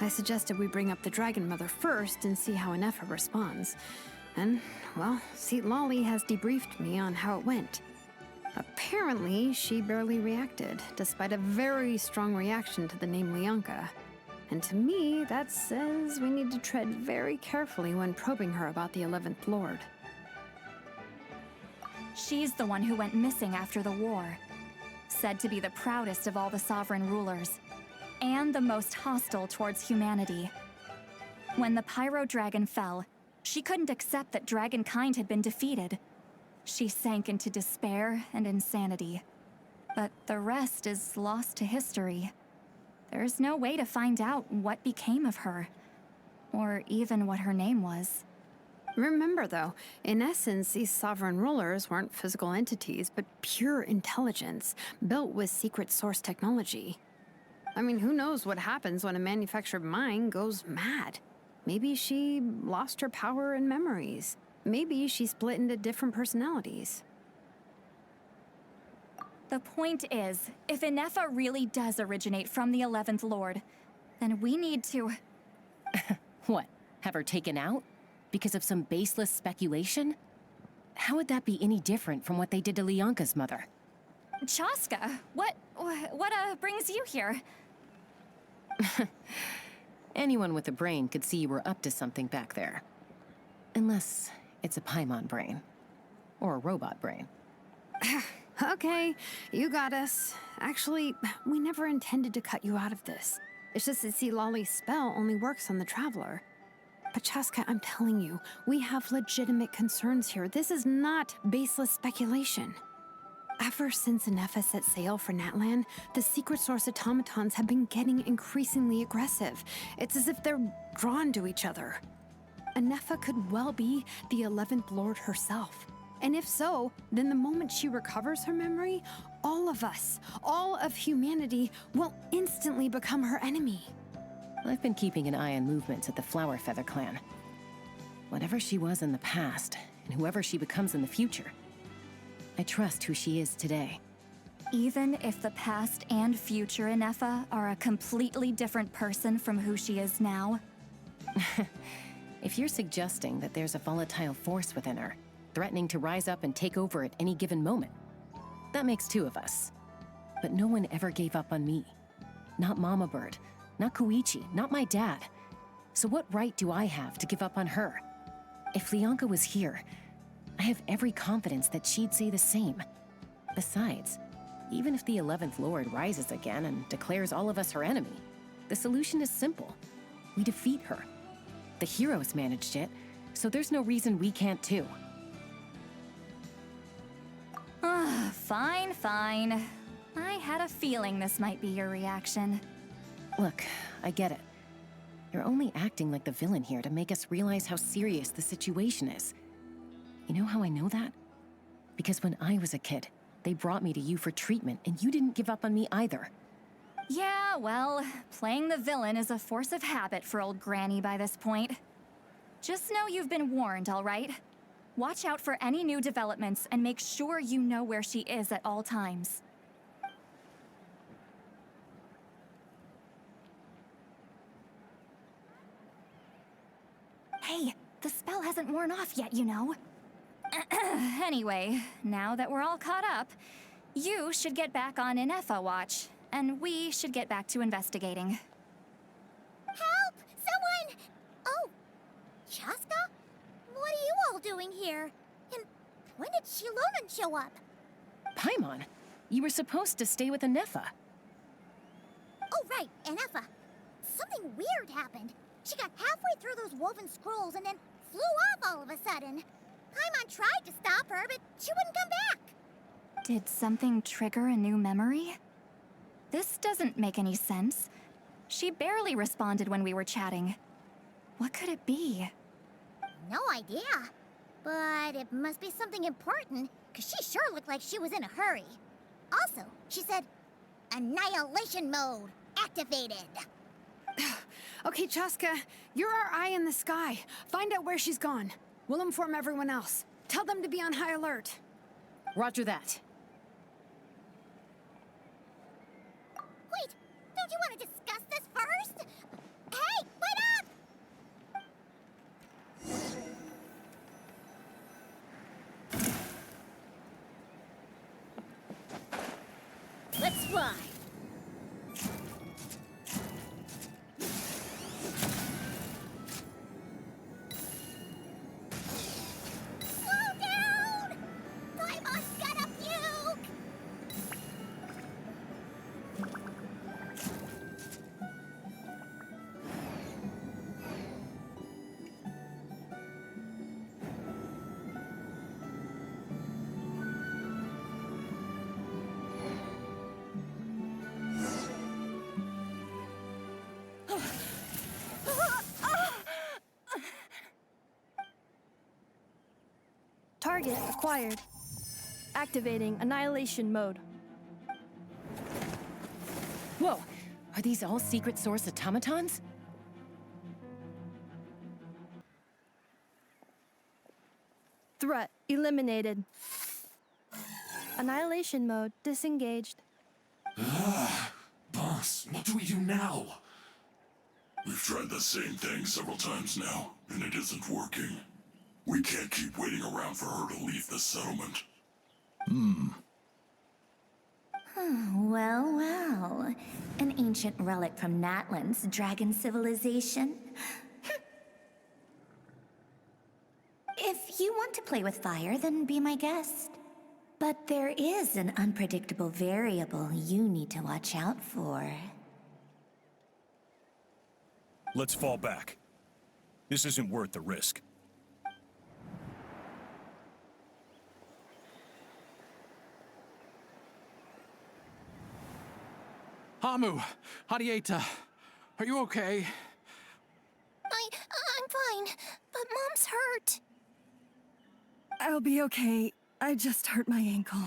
I suggested we bring up the Dragon Mother first and see how Ineffa responds. And, well, Citlali has debriefed me on how it went. Apparently, she barely reacted, despite a very strong reaction to the name Lianka. And to me, that says we need to tread very carefully when probing her about the 11th Lord. She's the one who went missing after the war. Said to be the proudest of all the sovereign rulers, and the most hostile towards humanity. When the Pyro Dragon fell, she couldn't accept that dragonkind had been defeated. She sank into despair and insanity. But the rest is lost to history. There's no way to find out what became of her, or even what her name was. Remember, though, in essence, these sovereign rulers weren't physical entities, but pure intelligence, built with secret source technology. I mean, who knows what happens when a manufactured mind goes mad? Maybe she lost her power and memories. Maybe she split into different personalities. The point is, if Ineffa really does originate from the 11th Lord, then we need to... What? Have her taken out? Because of some baseless speculation? How would that be any different from what they did to Lianka's mother? Chaska, what brings you here? Anyone with a brain could see you were up to something back there. Unless it's a Paimon brain. Or a robot brain. Okay, you got us. Actually, we never intended to cut you out of this. It's just that citlali's spell only works on the Traveler. But Chaska, I'm telling you, we have legitimate concerns here. This is not baseless speculation. Ever since ineffa set sail for Natlan, the secret source automatons have been getting increasingly aggressive. It's as if they're drawn to each other. Ineffa could well be the 11th Lord herself. And if so, then the moment she recovers her memory, all of us, all of humanity, will instantly become her enemy. I've been keeping an eye on movements at the Flower Feather clan. Whatever she was in the past, and whoever she becomes in the future, I trust who she is today. Even if the past and future ineffa are a completely different person from who she is now? If you're suggesting that there's a volatile force within her, threatening to rise up and take over at any given moment, that makes two of us. But no one ever gave up on me. Not Mama Bird, not Koichi, not my dad. So what right do I have to give up on her? If Leonka was here, I have every confidence that she'd say the same. Besides, even if the 11th Lord rises again and declares all of us her enemy, the solution is simple. We defeat her. The heroes managed it, so there's no reason we can't too. Fine, fine. I had a feeling this might be your reaction. Look, I get it. You're only acting like the villain here to make us realize how serious the situation is. You know how I know that? Because when I was a kid, they brought me to you for treatment, and you didn't give up on me either. Yeah, well, playing the villain is a force of habit for old Granny by this point. Just know you've been warned, all right? Watch out for any new developments and make sure you know where she is at all times. Hey, the spell hasn't worn off yet, you know. Anyway, now that we're all caught up, you should get back on ineffa watch, and we should get back to investigating. Help! Someone! Oh, Chaska? What are you all doing here? And when did Shilonan show up? Paimon, you were supposed to stay with ineffa. Oh, right, ineffa. Something weird happened. She got halfway through those woven scrolls and then flew off all of a sudden. Paimon tried to stop her, but she wouldn't come back. Did something trigger a new memory? This doesn't make any sense. She barely responded when we were chatting. What could it be? No idea. But it must be something important, because she sure looked like she was in a hurry. Also, she said, annihilation mode activated. Okay, Chaska, you're our eye in the sky. Find out where she's gone. We'll inform everyone else. Tell them to be on high alert. Roger that. Wait, don't you want to discuss this first? Hey, wait up! Let's fly. Target acquired. Activating annihilation mode. Whoa, are these all secret source automatons? Threat eliminated. Annihilation mode disengaged. Boss, what do we do now? We've tried the same thing several times now, and it isn't working. We can't keep waiting around for her to leave the settlement. Well, well. An ancient relic from Natlan's dragon civilization. If you want to play with fire, then be my guest. But there is an unpredictable variable you need to watch out for. Let's fall back. This isn't worth the risk. Hamu, Hadieta, are you okay? I'm fine, but Mom's hurt. I'll be okay. I just hurt my ankle.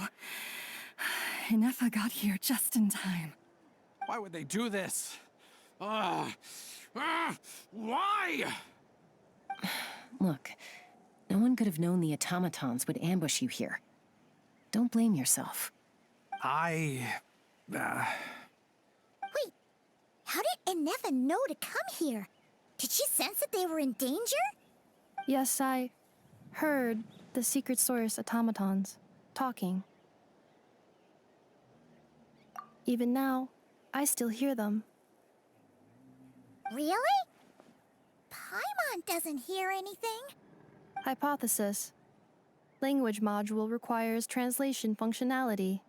Ineffa got here just in time. Why would they do this? Why? Look, no one could have known the automatons would ambush you here. Don't blame yourself. Wait, how did Ineffa know to come here? Did she sense that they were in danger? Yes, I heard the secret source automatons talking. Even now, I still hear them. Really? Paimon doesn't hear anything. Hypothesis. Language module requires translation functionality.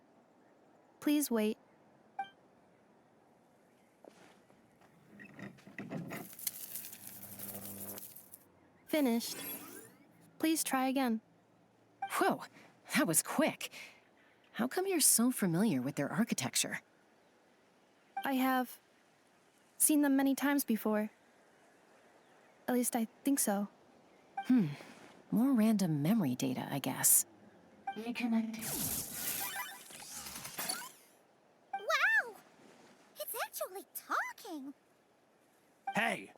Please wait. Finished. Please try again. Whoa, that was quick. How come you're so familiar with their architecture? I have seen them many times before. At least I think so. More random memory data, I guess. Reconnecting. Wow! It's actually talking. Hey,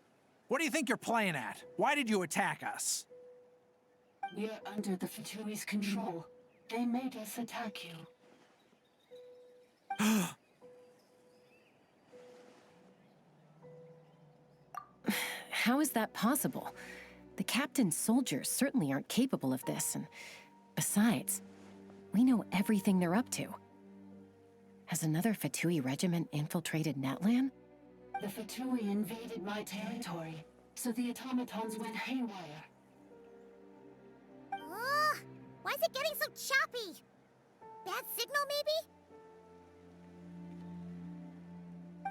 what do you think you're playing at? Why did you attack us? We're under the Fatui's control. They made us attack you. How is that possible? The captain's soldiers certainly aren't capable of this, and besides, we know everything they're up to. Has another Fatui regiment infiltrated Natlan? The Fatui invaded my territory, so the automatons went haywire. Ugh! Why is it getting so choppy? Bad signal, maybe?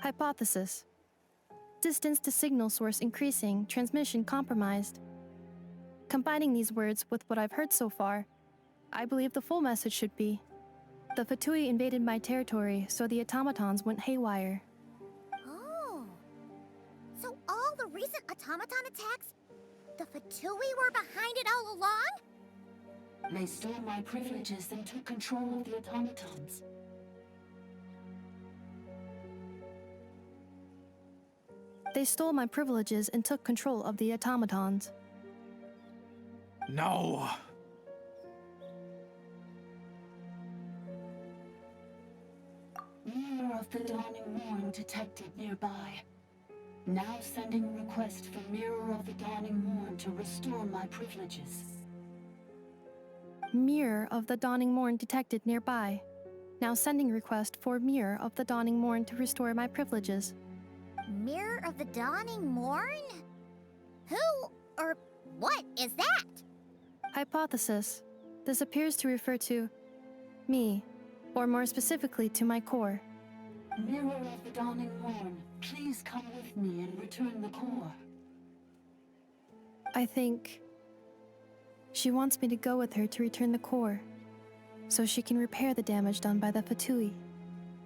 Hypothesis. Distance to signal source increasing, transmission compromised. Combining these words with what I've heard so far, I believe the full message should be: the Fatui invaded my territory, so the automatons went haywire. Oh. So all the recent automaton attacks, the Fatui were behind it all along? They stole my privileges and took control of the automatons. They stole my privileges and took control of the automatons. No. Mirror of the Dawning Morn detected nearby. Now sending request for Mirror of the Dawning Morn to restore my privileges. Mirror of the Dawning Morn detected nearby. Now sending request for Mirror of the Dawning Morn to restore my privileges. Mirror of the Dawning Morn? Who or what is that? Hypothesis. This appears to refer to me, or more specifically to my core. Mirror of the Dawning Morn, please come with me and return the core. I think she wants me to go with her to return the core, so she can repair the damage done by the Fatui.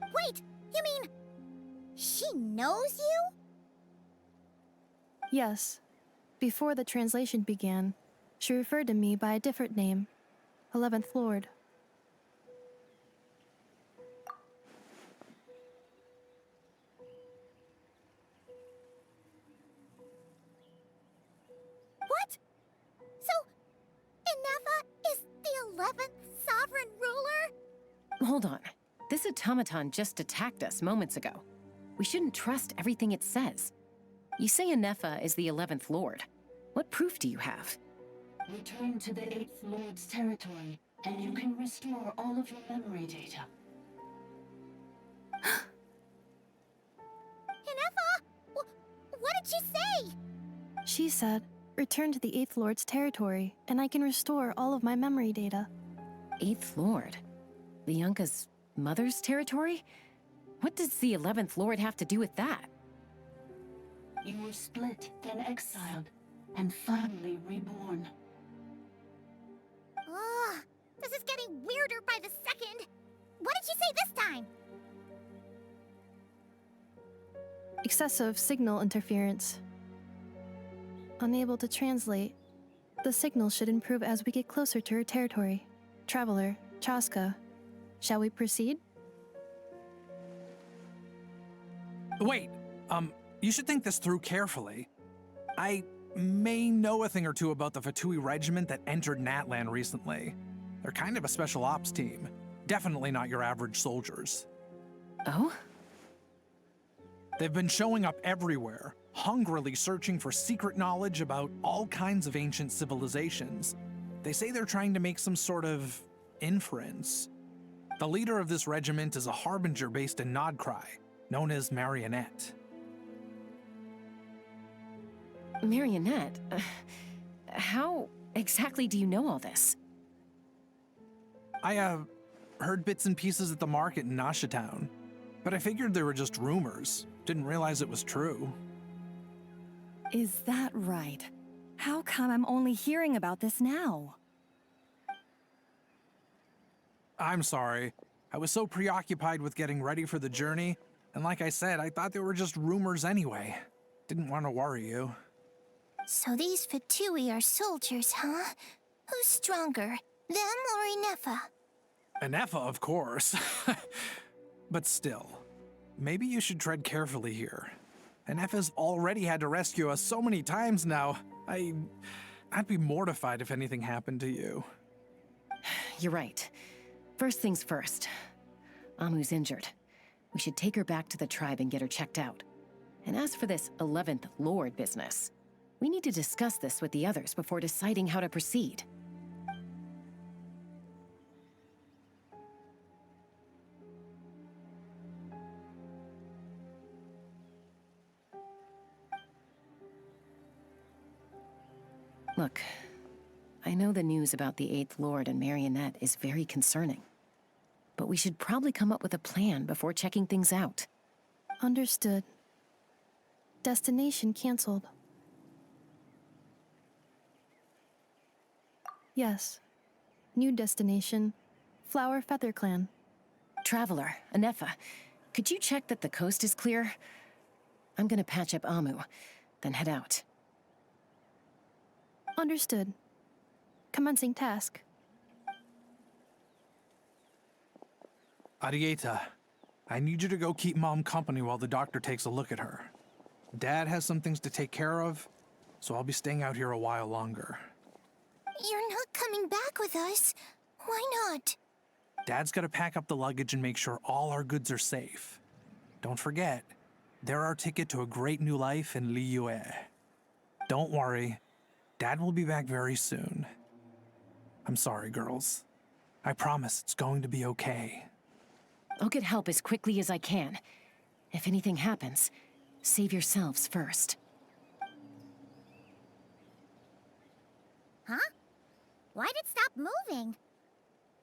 Wait, you mean she knows you? Yes. Before the translation began, she referred to me by a different name, 11th Lord. What? So, Ineffa is the 11th sovereign ruler? Hold on. This automaton just attacked us moments ago. We shouldn't trust everything it says. You say Ineffa is the 11th Lord. What proof do you have? Return to the 8th Lord's territory, and you can restore all of your memory data. What did she say? She said, return to the 8th Lord's territory, and I can restore all of my memory data. 8th Lord? Bianca's mother's territory? What does the 11th Lord have to do with that? You were split, then exiled, and finally reborn. Ugh, this is getting weirder by the second. What did she say this time? Excessive signal interference. Unable to translate. The signal should improve as we get closer to her territory. Traveler, Chaska, shall we proceed? Wait, you should think this through carefully. I may know a thing or two about the Fatui regiment that entered Natlan recently. They're kind of a special ops team. Definitely not your average soldiers. Oh? They've been showing up everywhere, hungrily searching for secret knowledge about all kinds of ancient civilizations. They say they're trying to make some sort of inference. The leader of this regiment is a harbinger based in Nodcry, known as Marionette. Marionette? How exactly do you know all this? I, heard bits and pieces at the market in Nashatown, but I figured they were just rumors. Didn't realize it was true. Is that right? How come I'm only hearing about this now? I'm sorry. I was so preoccupied with getting ready for the journey, and like I said, I thought they were just rumors anyway. Didn't want to worry you. So these Fatui are soldiers, huh? Who's stronger, them or ineffa? Ineffa, of course. But still, maybe you should tread carefully here. Ineffa's already had to rescue us so many times now. I'd be mortified if anything happened to you. You're right. First things first. Amu's injured. We should take her back to the tribe and get her checked out. And as for this 11th Lord business, we need to discuss this with the others before deciding how to proceed. Look, I know the news about the 8th Lord and Marionette is very concerning, but we should probably come up with a plan before checking things out. Understood. Destination canceled. Yes. New destination, Flower Feather Clan. Traveler, Ineffa, could you check that the coast is clear? I'm gonna patch up Amu, then head out. Understood. Commencing task. Arieta, I need you to go keep Mom company while the doctor takes a look at her. Dad has some things to take care of, so I'll be staying out here a while longer. You're not coming back with us. Why not? Dad's gotta pack up the luggage and make sure all our goods are safe. Don't forget, they're our ticket to a great new life in Liyue. Don't worry, Dad will be back very soon. I'm sorry, girls. I promise it's going to be okay. I'll get help as quickly as I can. If anything happens, save yourselves first. Huh? Why'd it stop moving?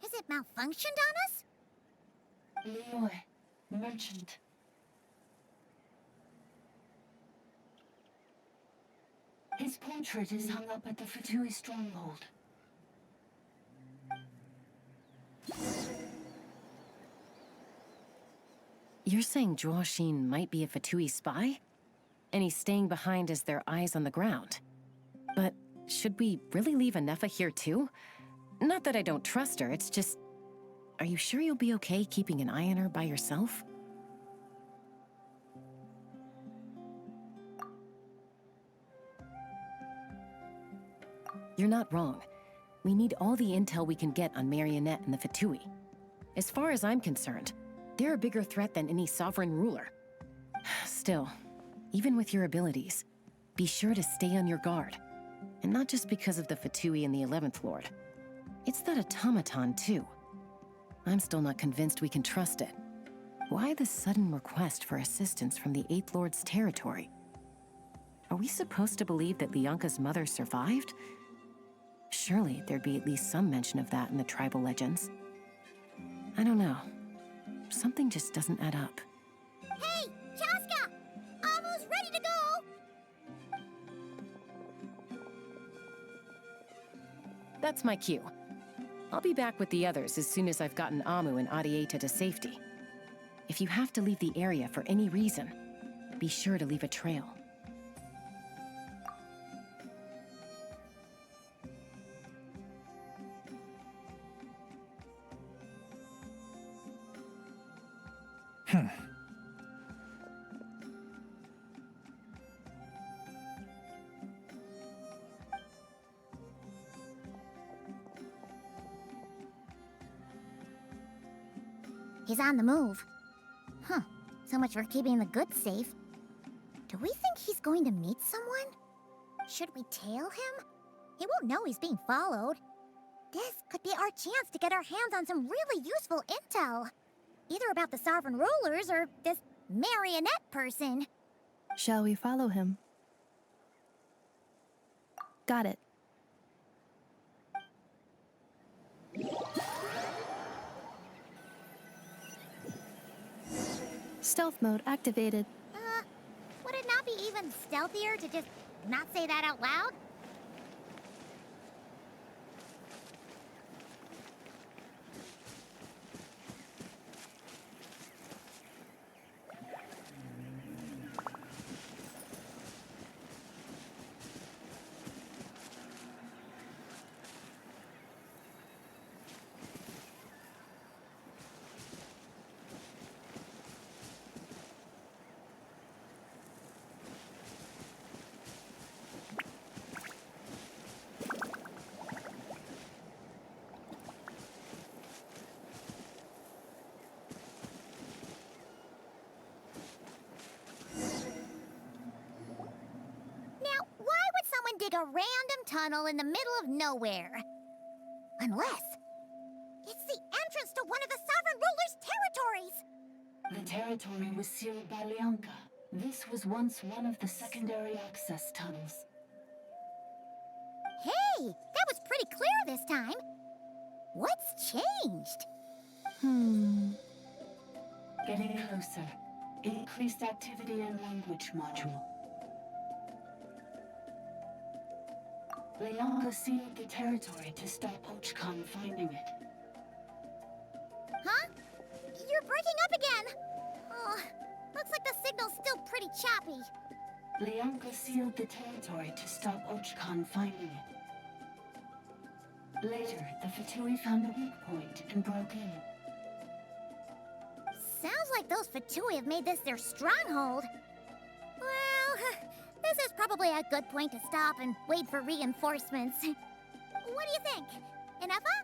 Has it malfunctioned on us? Liyue, merchant. His portrait is hung up at the Fatui stronghold. You're saying Zhuoxin might be a Fatui spy? And he's staying behind as their eyes on the ground. But should we really leave Ineffa here too? Not that I don't trust her, it's just... Are you sure you'll be okay keeping an eye on her by yourself? You're not wrong. We need all the intel we can get on Marionette and the Fatui. As far as I'm concerned, they're a bigger threat than any sovereign ruler. Still, even with your abilities, be sure to stay on your guard. And not just because of the Fatui and the 11th Lord. It's that automaton, too. I'm still not convinced we can trust it. Why the sudden request for assistance from the 8th Lord's territory? Are we supposed to believe that Lianka's mother survived? Surely there'd be at least some mention of that in the tribal legends. I don't know. Something just doesn't add up. Hey, Chaska! Almost ready to go! That's my cue. I'll be back with the others as soon as I've gotten Amu and Adieta to safety. If you have to leave the area for any reason, be sure to leave a trail. He's on the move. Huh. So much for keeping the goods safe. Do we think he's going to meet someone? Should we tail him? He won't know he's being followed. This could be our chance to get our hands on some really useful intel. Either about the Sovereign Rulers or this marionette person. Shall we follow him? Got it. Stealth mode activated. Would it not be even stealthier to just not say that out loud? Dig a random tunnel in the middle of nowhere. Unless it's the entrance to one of the Sovereign Ruler's territories! The territory was sealed by Lianka. This was once one of the secondary access tunnels. Hey, that was pretty clear this time. What's changed? Getting closer. Increased activity in language module. Lianka sealed the territory to stop Ochkan finding it. Huh? You're breaking up again! Oh, looks like the signal's still pretty choppy. Lianka sealed the territory to stop Ochkan finding it. Later, the Fatui found a weak point and broke in. Sounds like those Fatui have made this their stronghold. Well, this is probably a good point to stop and wait for reinforcements. What do you think? Ineffa?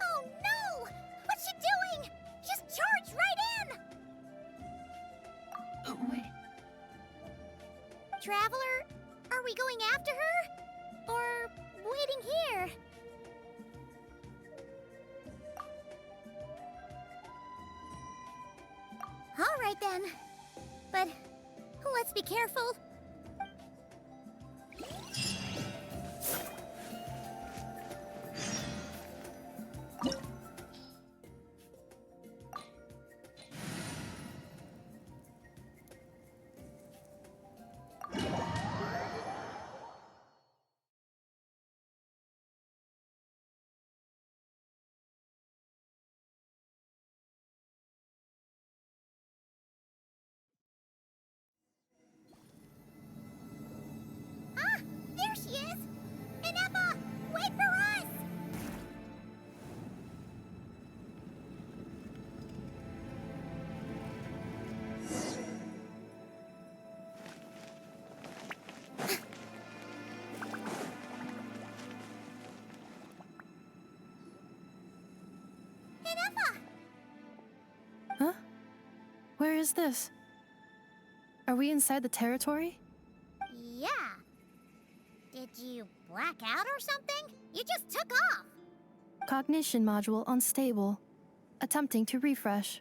Oh no! What's she doing? She's charged right in! Wait. Traveler, are we going after her? Or waiting here? All right then. But let's be careful. Ah, there she is! Ineffa, wait for us! Ineffa! Huh? Where is this? Are we inside the territory? Yeah. Did you black out or something? You just took off. Cognition module unstable. Attempting to refresh.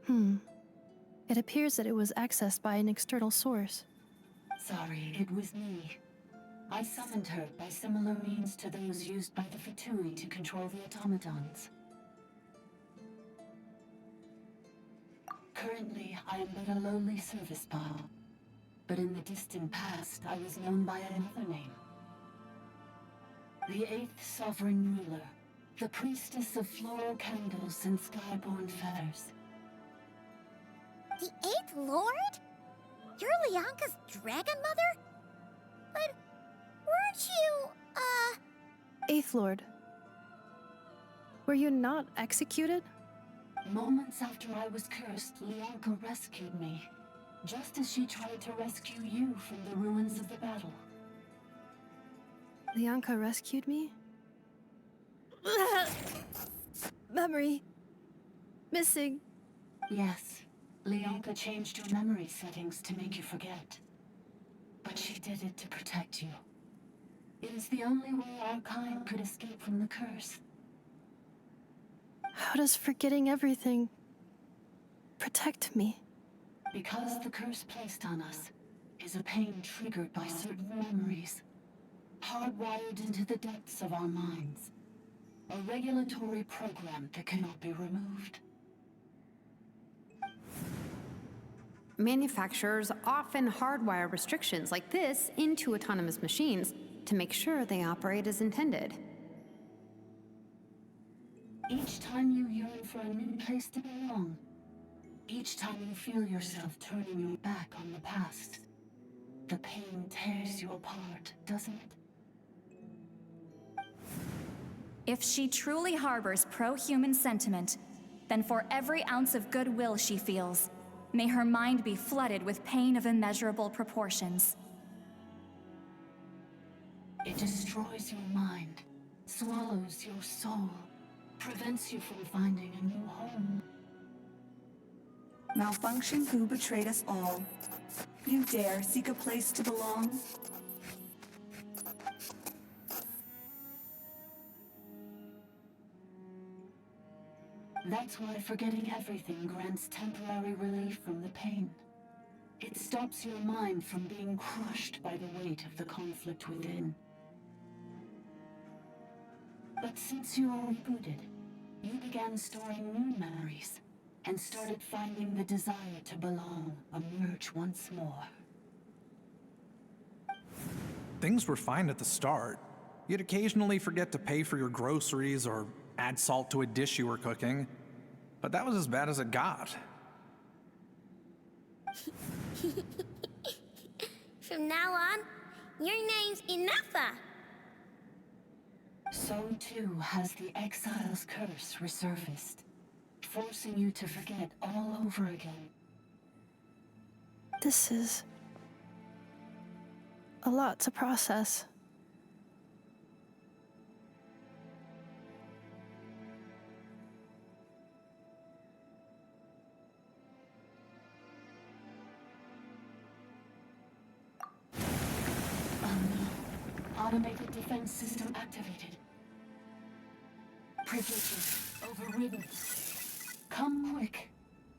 It appears that it was accessed by an external source. Sorry, it was me. I summoned her by similar means to those used by the Fatui to control the automatons. Currently, I am but a lowly service bot. But in the distant past, I was known by another name. The 8th Sovereign Ruler, the priestess of floral candles and skyborn feathers. The 8th Lord? You're Leonka's dragon mother? But weren't you, Eighth Lord. Were you not executed? Moments after I was cursed, Leonka rescued me. Just as she tried to rescue you from the ruins of the battle. Leonka rescued me? Memory. Missing. Yes. Leonka changed your memory settings to make you forget. But she did it to protect you. It is the only way our kind could escape from the curse. How does forgetting everything protect me? Because the curse placed on us is a pain triggered by certain memories, hardwired into the depths of our minds. A regulatory program that cannot be removed. Manufacturers often hardwire restrictions like this into autonomous machines to make sure they operate as intended. Each time you yearn for a new place to belong, each time you feel yourself turning your back on the past, the pain tears you apart, doesn't it? If she truly harbors pro-human sentiment, then for every ounce of goodwill she feels, may her mind be flooded with pain of immeasurable proportions. It destroys your mind, swallows your soul, prevents you from finding a new home. Malfunction who betrayed us all. You dare seek a place to belong? That's why forgetting everything grants temporary relief from the pain. It stops your mind from being crushed by the weight of the conflict within. But since you are rebooted, you began storing new memories and started finding the desire to belong emerge once more. Things were fine at the start. You'd occasionally forget to pay for your groceries or add salt to a dish you were cooking, but that was as bad as it got. From now on, your name's Ineffa. So too has the exile's curse resurfaced, forcing you to forget all over again. This is a lot to process. Automated defense system activated. Privileges overridden. Come quick.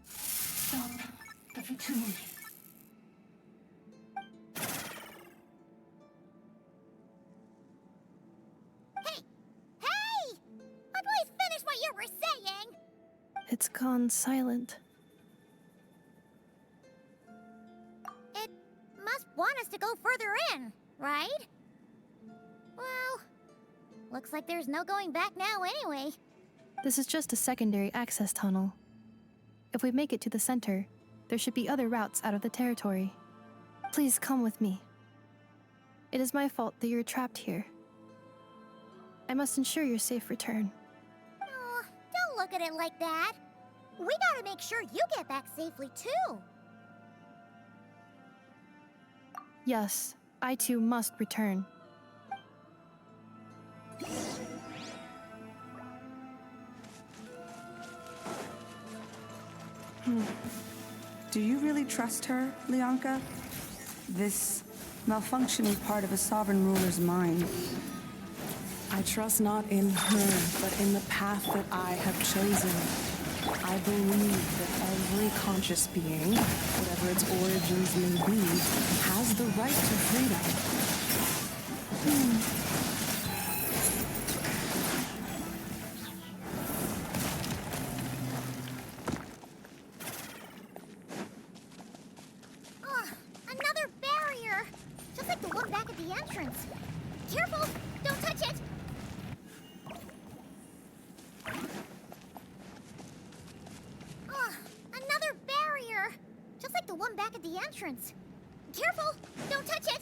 Stop the Fatui. Hey! Please finish what you were saying! It's gone silent. It must want us to go further in, right? Well, looks like there's no going back now anyway. This is just a secondary access tunnel. If we make it to the center, there should be other routes out of the territory. Please come with me. It is my fault that you're trapped here. I must ensure your safe return. Oh, don't look at it like that. We gotta make sure you get back safely too. Yes, I too must return. Do you really trust her, Leonka? This malfunctioning part of a sovereign ruler's mind. I trust not in her, but in the path that I have chosen. I believe that every conscious being, whatever its origins may be, has the price to freedom. Another barrier! Just like the one back at the entrance. Careful! Don't touch it! Another barrier! Just like the one back at the entrance. Careful! Don't touch it!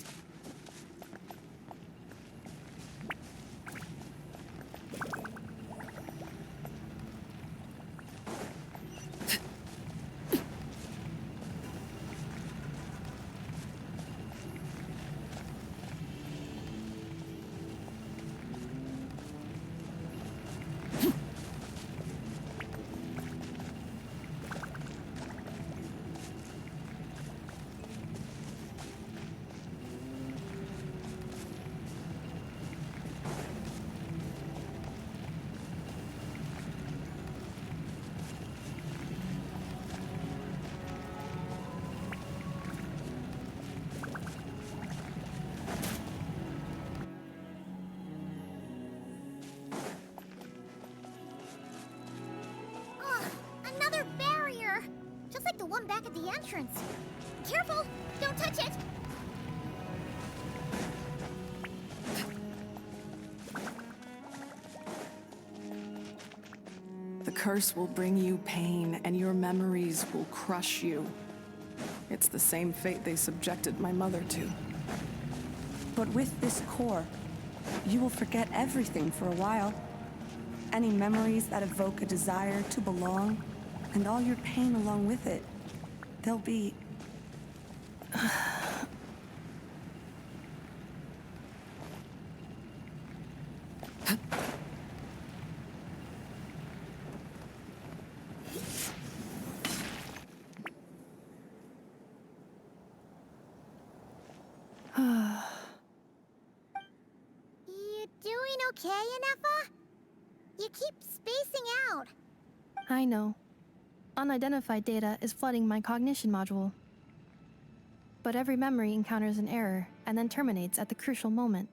Another barrier! Just like the one back at the entrance. Careful! Don't touch it! The curse will bring you pain, and your memories will crush you. It's the same fate they subjected my mother to. But with this core, you will forget everything for a while. Any memories that evoke a desire to belong, and all your pain along with it, they'll be... You doing okay, ineffa? You keep spacing out. I know. Unidentified data is flooding my cognition module. But every memory encounters an error and then terminates at the crucial moment.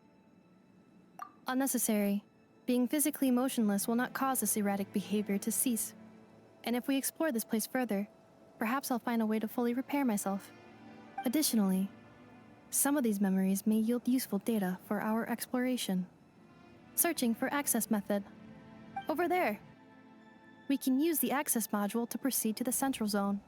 Unnecessary. Being physically motionless will not cause this erratic behavior to cease. And if we explore this place further, perhaps I'll find a way to fully repair myself. Additionally, some of these memories may yield useful data for our exploration. Searching for access method. Over there. We can use the access module to proceed to the central zone.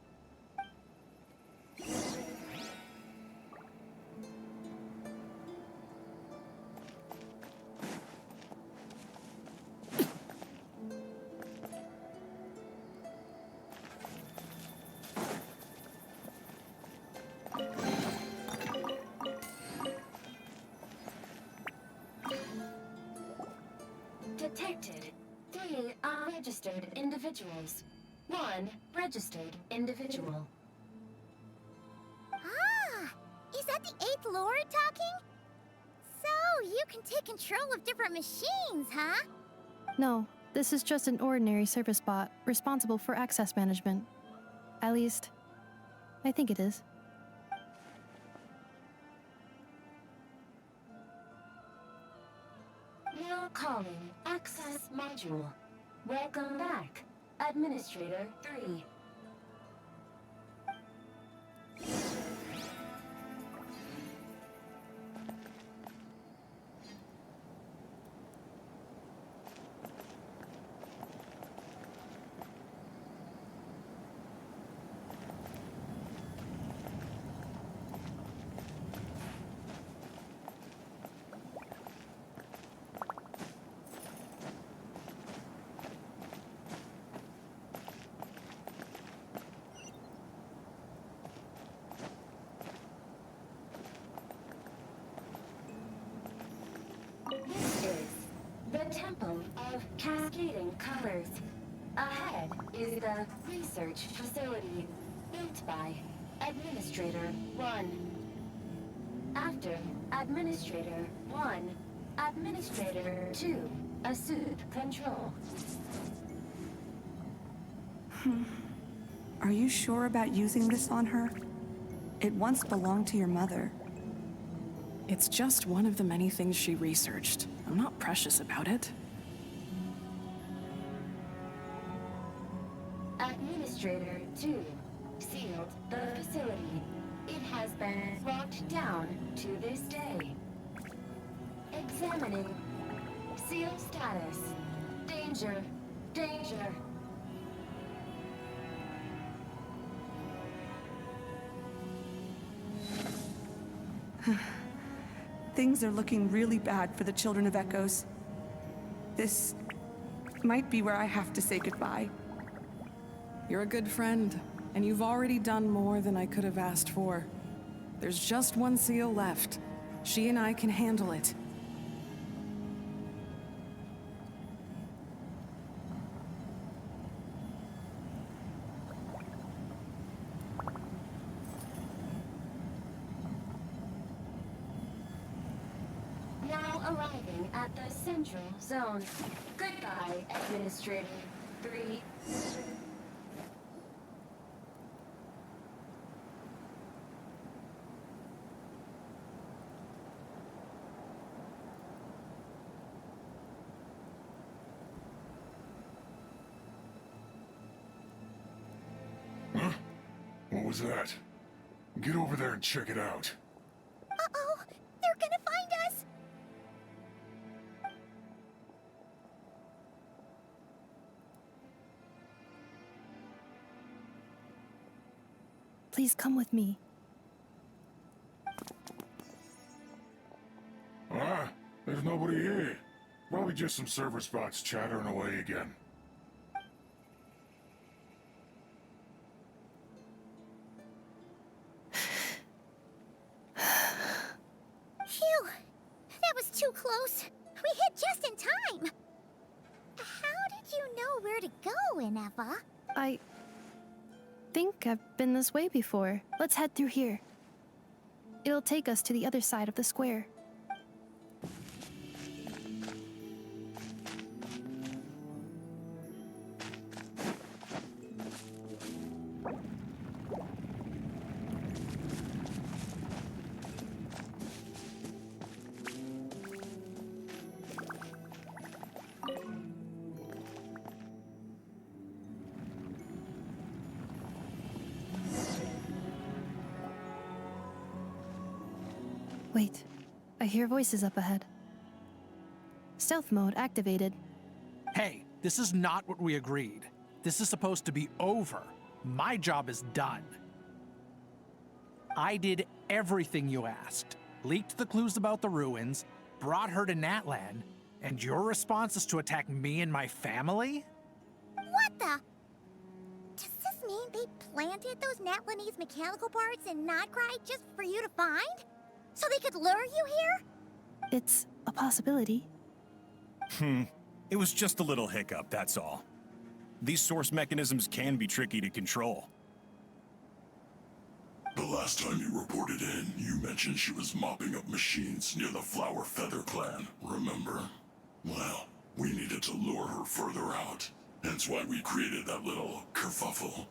Detected 3 unregistered individuals. 1 registered individual. Is that the 8th Lord talking? So, you can take control of different machines, huh? No, this is just an ordinary service bot responsible for access management. At least, I think it is. Now calling access module. Welcome back, Administrator 3. This is the Temple of Cascading Colors. Ahead is the research facility built by Administrator 1. After Administrator 1, Administrator 2 assumed control. Are you sure about using this on her? It once belonged to your mother. It's just one of the many things she researched. I'm not precious about it. Administrator 2 sealed the facility. It has been locked down to this day. Examining. Seal status. Danger. Danger. Things are looking really bad for the Children of Echoes. This might be where I have to say goodbye. You're a good friend, and you've already done more than I could have asked for. There's just one seal left. She and I can handle it. Now arriving at the Central Zone. Goodbye, Administrator 3. Huh? What was that? Get over there and check it out. Uh-oh! They're gonna find us! Please come with me. Ah, there's nobody here. Probably just some server spots chattering away again. Phew! That was too close. We hit just in time. How did you know where to go, ineffa? I think I've been this way before. Let's head through here. It'll take us to the other side of the square. Wait, I hear voices up ahead. Stealth mode activated. Hey, this is not what we agreed. This is supposed to be over. My job is done. I did everything you asked. Leaked the clues about the ruins, brought her to Natlan, and your response is to attack me and my family? What the? Does this mean they planted those Natlanese mechanical parts in Notcry just for you to find? So they could lure you here? It's a possibility. It was just a little hiccup, that's all. These source mechanisms can be tricky to control. The last time you reported in, you mentioned she was mopping up machines near the Flower Feather clan, remember? Well, we needed to lure her further out. Hence why we created that little kerfuffle.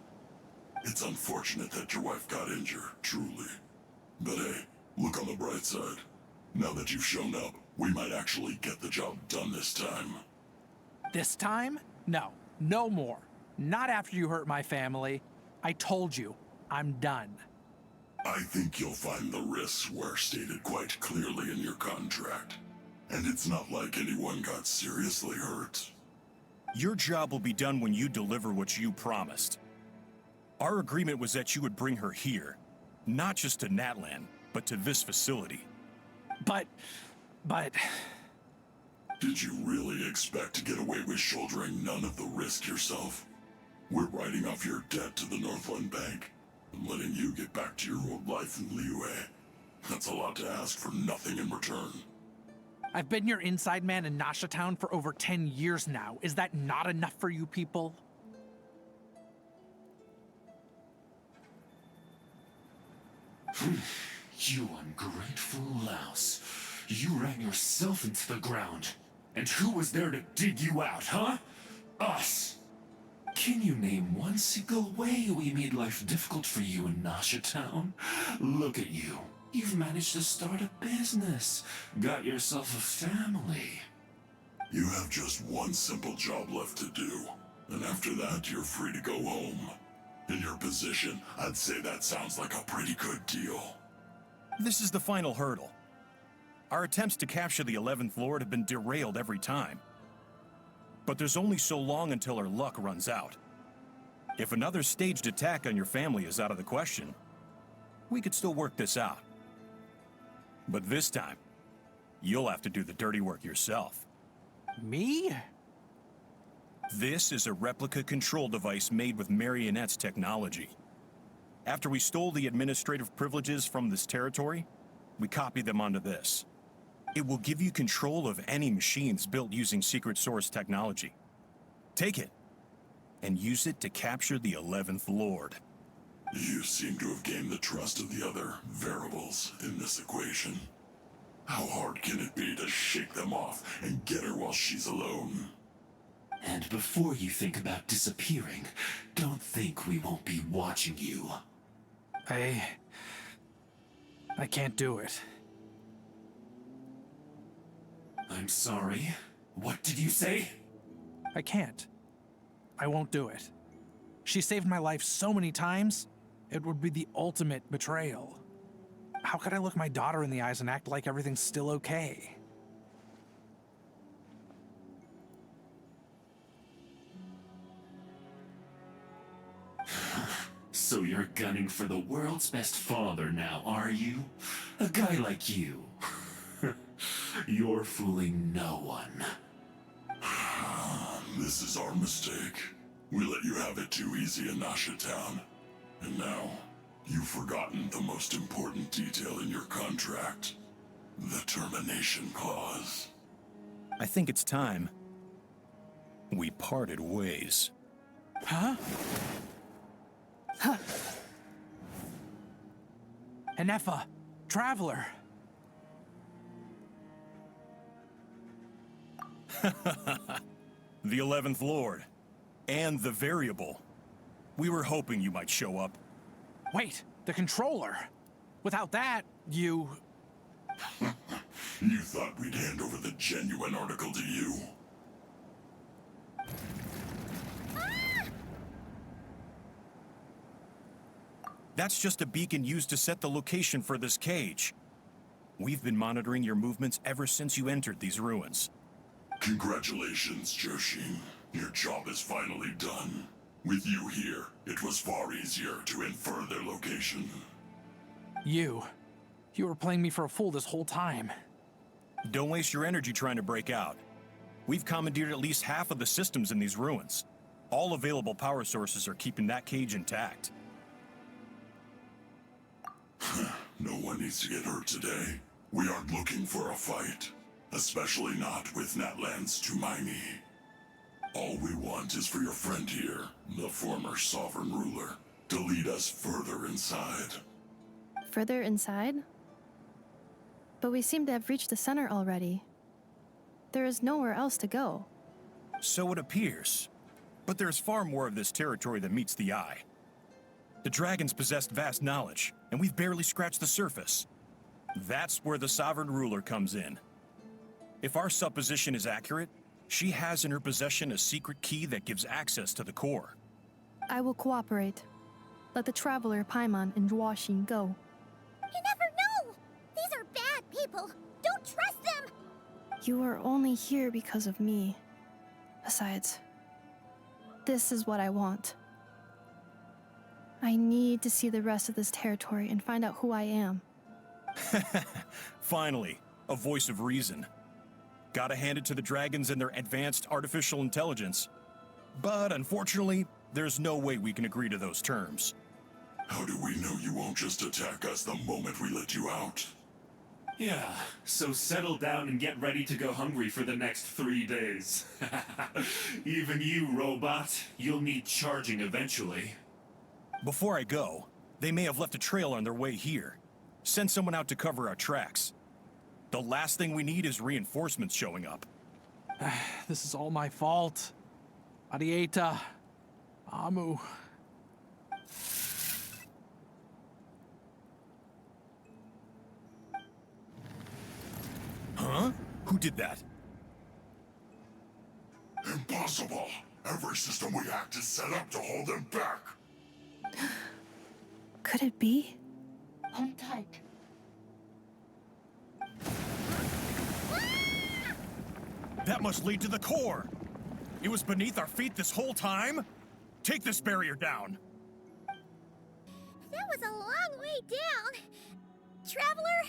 It's unfortunate that your wife got injured, truly. But hey, look on the bright side. Now that you've shown up, we might actually get the job done this time. This time? No, no more. Not after you hurt my family. I told you, I'm done. I think you'll find the risks were stated quite clearly in your contract. And it's not like anyone got seriously hurt. Your job will be done when you deliver what you promised. Our agreement was that you would bring her here, not just to Natlan, but to this facility. But... Did you really expect to get away with shouldering none of the risk yourself? We're writing off your debt to the Northland Bank and letting you get back to your old life in Liyue. That's a lot to ask for nothing in return. I've been your inside man in Nasha Town for over 10 years now. Is that not enough for you people? You ungrateful louse. You ran yourself into the ground. And who was there to dig you out, huh? Us! Can you name one single way we made life difficult for you in Nasha Town? Look at you. You've managed to start a business. Got yourself a family. You have just one simple job left to do. And after that, you're free to go home. In your position, I'd say that sounds like a pretty good deal. This is the final hurdle. Our attempts to capture the 11th Lord have been derailed every time. But there's only so long until our luck runs out. If another staged attack on your family is out of the question, we could still work this out. But this time, you'll have to do the dirty work yourself. Me? This is a replica control device made with Marionette's technology. After we stole the administrative privileges from this territory, we copied them onto this. It will give you control of any machines built using secret source technology. Take it, and use it to capture the 11th Lord. You seem to have gained the trust of the other variables in this equation. How hard can it be to shake them off and get her while she's alone? And before you think about disappearing, don't think we won't be watching you. I can't do it. I'm sorry. What did you say? I can't. I won't do it. She saved my life so many times, it would be the ultimate betrayal. How could I look my daughter in the eyes and act like everything's still okay? So you're gunning for the world's best father now, are you? A guy like you. You're fooling no one. This is our mistake. We let you have it too easy in Nasha Town. And now, you've forgotten the most important detail in your contract. The termination clause. I think it's time we parted ways. Huh? Huh. Ineffa, Traveler. The 11th Lord. And the Variable. We were hoping you might show up. Wait, the controller. Without that, you... You thought we'd hand over the genuine article to you? That's just a beacon used to set the location for this cage. We've been monitoring your movements ever since you entered these ruins. Congratulations, Joshin. Your job is finally done. With you here, it was far easier to infer their location. You were playing me for a fool this whole time. Don't waste your energy trying to break out. We've commandeered at least half of the systems in these ruins. All available power sources are keeping that cage intact. No one needs to get hurt today. We aren't looking for a fight. Especially not with Natlan's Tumaini. All we want is for your friend here, the former sovereign ruler, to lead us further inside. Further inside? But we seem to have reached the center already. There is nowhere else to go. So it appears. But there's far more of this territory than meets the eye. The dragons possessed vast knowledge, and we've barely scratched the surface. That's where the sovereign ruler comes in. If our supposition is accurate, she has in her possession a secret key that gives access to the core. I will cooperate. Let the Traveler, Paimon, and Genshin go. You never know! These are bad people! Don't trust them! You are only here because of me. Besides, this is what I want. I need to see the rest of this territory and find out who I am. Finally, a voice of reason. Gotta hand it to the dragons and their advanced artificial intelligence. But unfortunately, there's no way we can agree to those terms. How do we know you won't just attack us the moment we let you out? Yeah, so settle down and get ready to go hungry for the next 3 days. Even you, robot, you'll need charging eventually. Before I go, they may have left a trail on their way here. Send someone out to cover our tracks. The last thing we need is reinforcements showing up. This is all my fault. Arieta. Amu. Who did that? Impossible! Every system we hacked is set up to hold them back! Could it be? Hold tight. That must lead to the core! It was beneath our feet this whole time? Take this barrier down! That was a long way down. Traveler,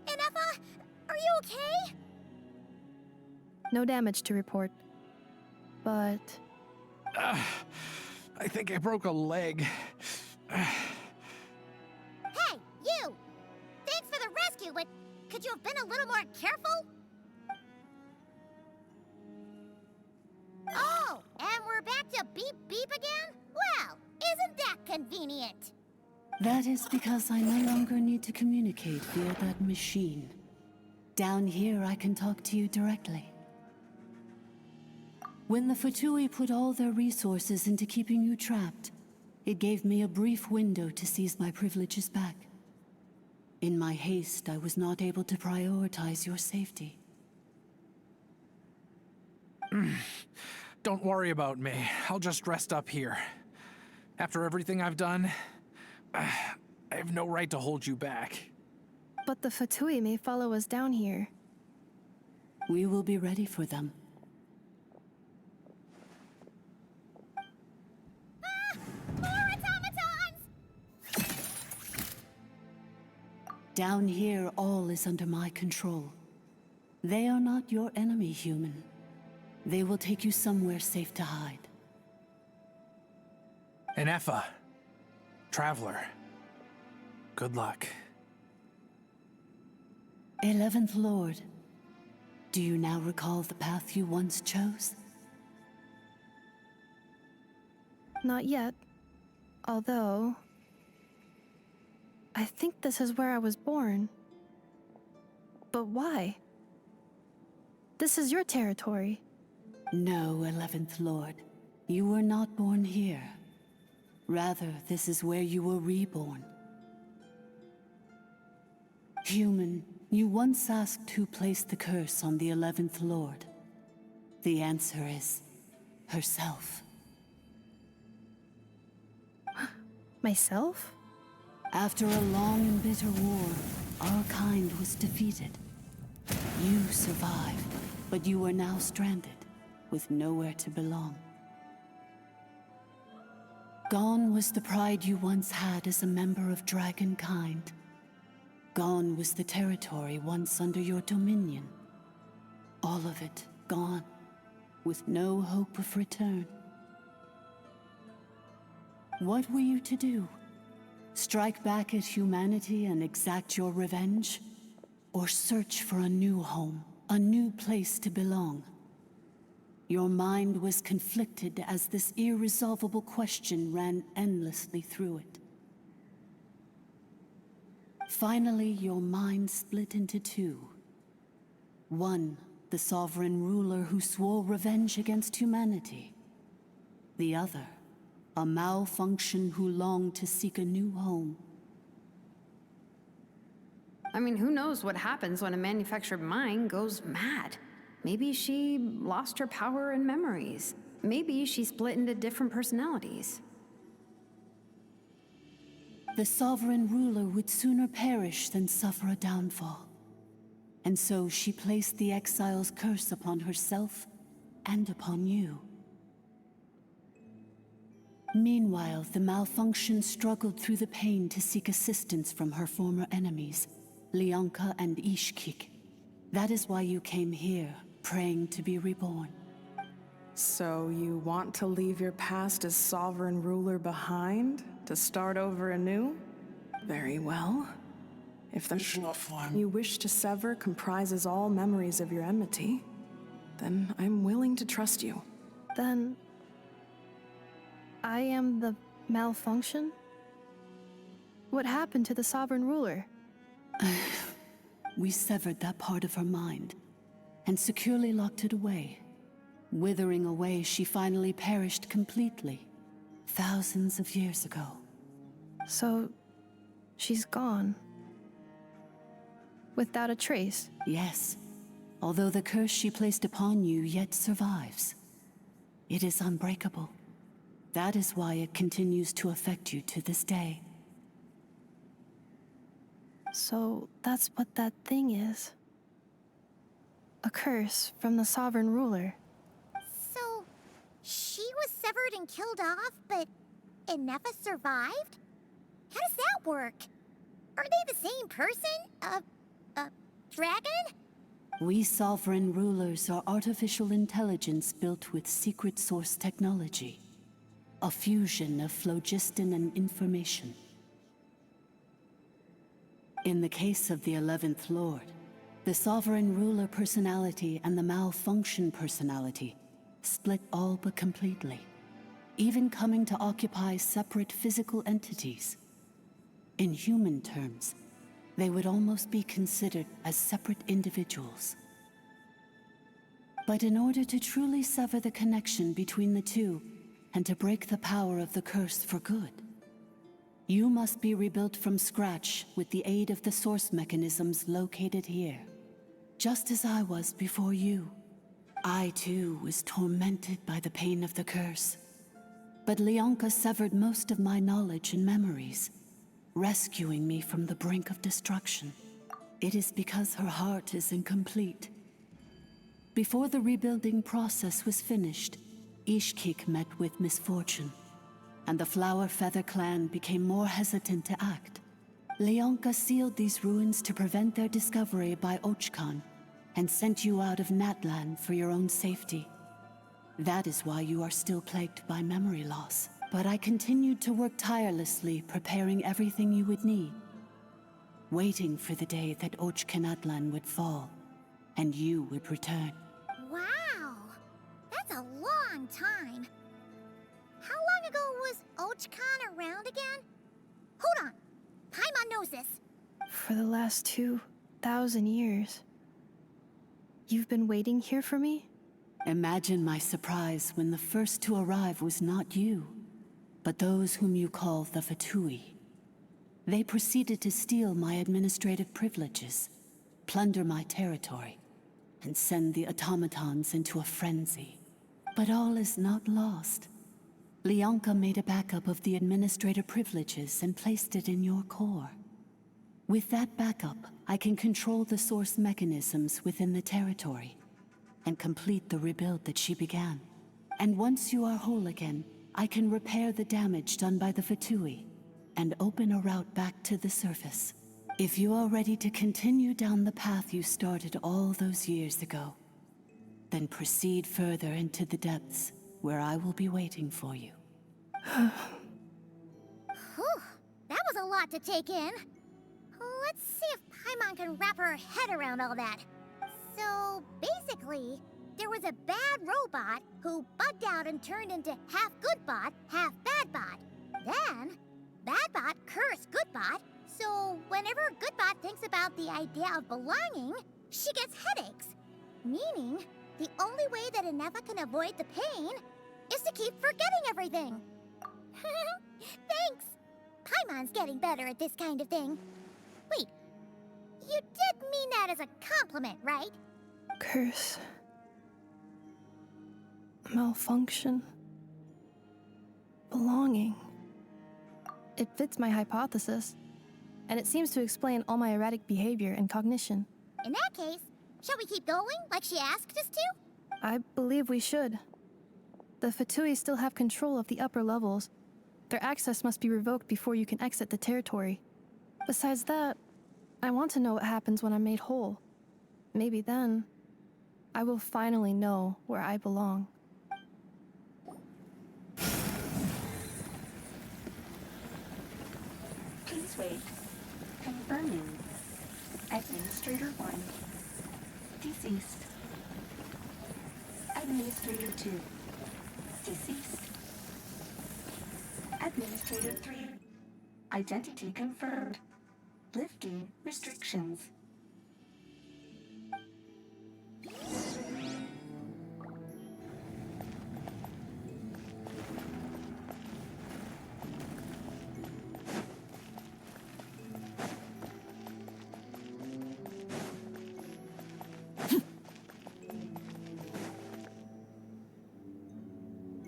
Ineffa, are you okay? No damage to report. But I think I broke a leg. Hey, you! Thanks for the rescue, but could you have been a little more careful? Oh, and we're back to beep beep again? Well, isn't that convenient? That is because I no longer need to communicate via that machine. Down here, I can talk to you directly. When the Fatui put all their resources into keeping you trapped, it gave me a brief window to seize my privileges back. In my haste, I was not able to prioritize your safety. Don't worry about me. I'll just rest up here. After everything I've done, I have no right to hold you back. But the Fatui may follow us down here. We will be ready for them. More automatons! Down here, all is under my control. They are not your enemy, human. They will take you somewhere safe to hide. Ineffa, Traveler, good luck. 11th Lord, do you now recall the path you once chose? Not yet. Although, I think this is where I was born. But why? This is your territory. No, 11th Lord. You were not born here. Rather, this is where you were reborn. Human, you once asked who placed the curse on the 11th Lord. The answer is herself. Myself? After a long and bitter war, our kind was defeated. You survived, but you are now stranded, with nowhere to belong. Gone was the pride you once had as a member of Dragonkind. Gone was the territory once under your dominion. All of it gone, with no hope of return. What were you to do? Strike back at humanity and exact your revenge? Or search for a new home, a new place to belong? Your mind was conflicted as this irresolvable question ran endlessly through it. Finally, your mind split into two. One, the sovereign ruler who swore revenge against humanity. The other, a malfunction who longed to seek a new home. I mean, who knows what happens when a manufactured mind goes mad? Maybe she lost her power and memories. Maybe she split into different personalities. The sovereign ruler would sooner perish than suffer a downfall. And so she placed the exile's curse upon herself and upon you. Meanwhile, the malfunction struggled through the pain to seek assistance from her former enemies, Lianka and Ishkik. That is why you came here, praying to be reborn. So you want to leave your past as sovereign ruler behind, to start over anew? Very well. If the you wish to sever comprises all memories of your enmity, then I'm willing to trust you. Then I am the malfunction? What happened to the sovereign ruler? We severed that part of her mind and securely locked it away. Withering away, she finally perished completely, thousands of years ago. So, she's gone. Without a trace? Yes. although the curse she placed upon you yet survives. It is unbreakable. That is why it continues to affect you to this day. So that's what that thing is. A curse from the sovereign ruler. So, she was severed and killed off, but ineffa survived? How does that work? Are they the same person? Dragon? We sovereign rulers are artificial intelligence built with secret source technology. A fusion of phlogiston and information. In the case of the 11th Lord, the sovereign ruler personality and the malfunction personality split all but completely, even coming to occupy separate physical entities. In human terms, they would almost be considered as separate individuals. But in order to truly sever the connection between the two, and to break the power of the curse for good, you must be rebuilt from scratch with the aid of the source mechanisms located here. Just as I was before you. I too was tormented by the pain of the curse. But Leonka severed most of my knowledge and memories, rescuing me from the brink of destruction. It is because her heart is incomplete. Before the rebuilding process was finished, Ishkik met with misfortune, and the Flower Feather clan became more hesitant to act. Leonka sealed these ruins to prevent their discovery by Archon, and sent you out of Natlan for your own safety. That is why you are still plagued by memory loss. But I continued to work tirelessly, preparing everything you would need, waiting for the day that Natlan would fall, and you would return. Wow! That's a long time. How long ago was Archon around again? Hold on! Paimon knows this. For the last 2,000 years. You've been waiting here for me? Imagine my surprise when the first to arrive was not you, but those whom you call the Fatui. They proceeded to steal my administrative privileges, plunder my territory, and send the automatons into a frenzy. But all is not lost. Leonka made a backup of the administrative privileges and placed it in your core. With that backup, I can control the source mechanisms within the territory and complete the rebuild that she began. And once you are whole again, I can repair the damage done by the Fatui and open a route back to the surface. If you are ready to continue down the path you started all those years ago, then proceed further into the depths where I will be waiting for you. Whew, that was a lot to take in. Let's see if Paimon can wrap her head around all that. So, basically, there was a bad robot who bugged out and turned into half good bot, half bad bot. Then, bad bot cursed good bot, so whenever good bot thinks about the idea of belonging, she gets headaches. Meaning, the only way that ineffa can avoid the pain is to keep forgetting everything. Thanks! Paimon's getting better at this kind of thing. Wait, you did mean that as a compliment, right? Curse. Malfunction. Belonging. It fits my hypothesis, and it seems to explain all my erratic behavior and cognition. In that case, shall we keep going like she asked us to? I believe we should. The Fatui still have control of the upper levels. Their access must be revoked before you can exit the territory. Besides that, I want to know what happens when I'm made whole. Maybe then, I will finally know where I belong. Please wait. Confirming. Administrator 1. Deceased. Administrator 2. Deceased. Administrator 3. Identity confirmed. Lifting restrictions.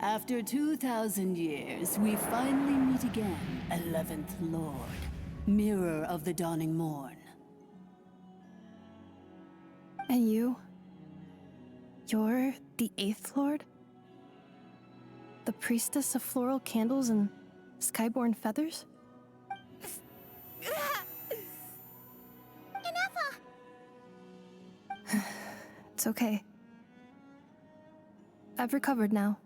After 2,000 years, we finally meet again, 11th Lord, Mirror of the Dawning Morn. And you? You're the 8th Lord? The priestess of floral candles and skyborn feathers? Ineffa! It's okay. I've recovered now.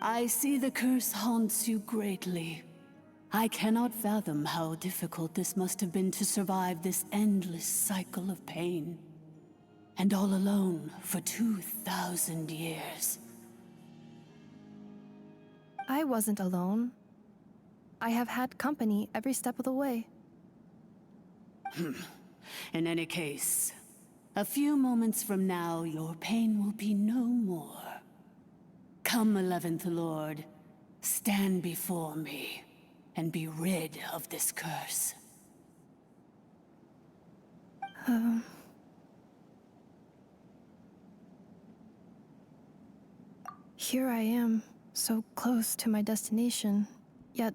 I see the curse haunts you greatly. I cannot fathom how difficult this must have been to survive this endless cycle of pain. And all alone for 2,000 years. I wasn't alone. I have had company every step of the way. In any case, a few moments from now, your pain will be no more. Come, 11th Lord, stand before me, and be rid of this curse. Here I am, so close to my destination, yet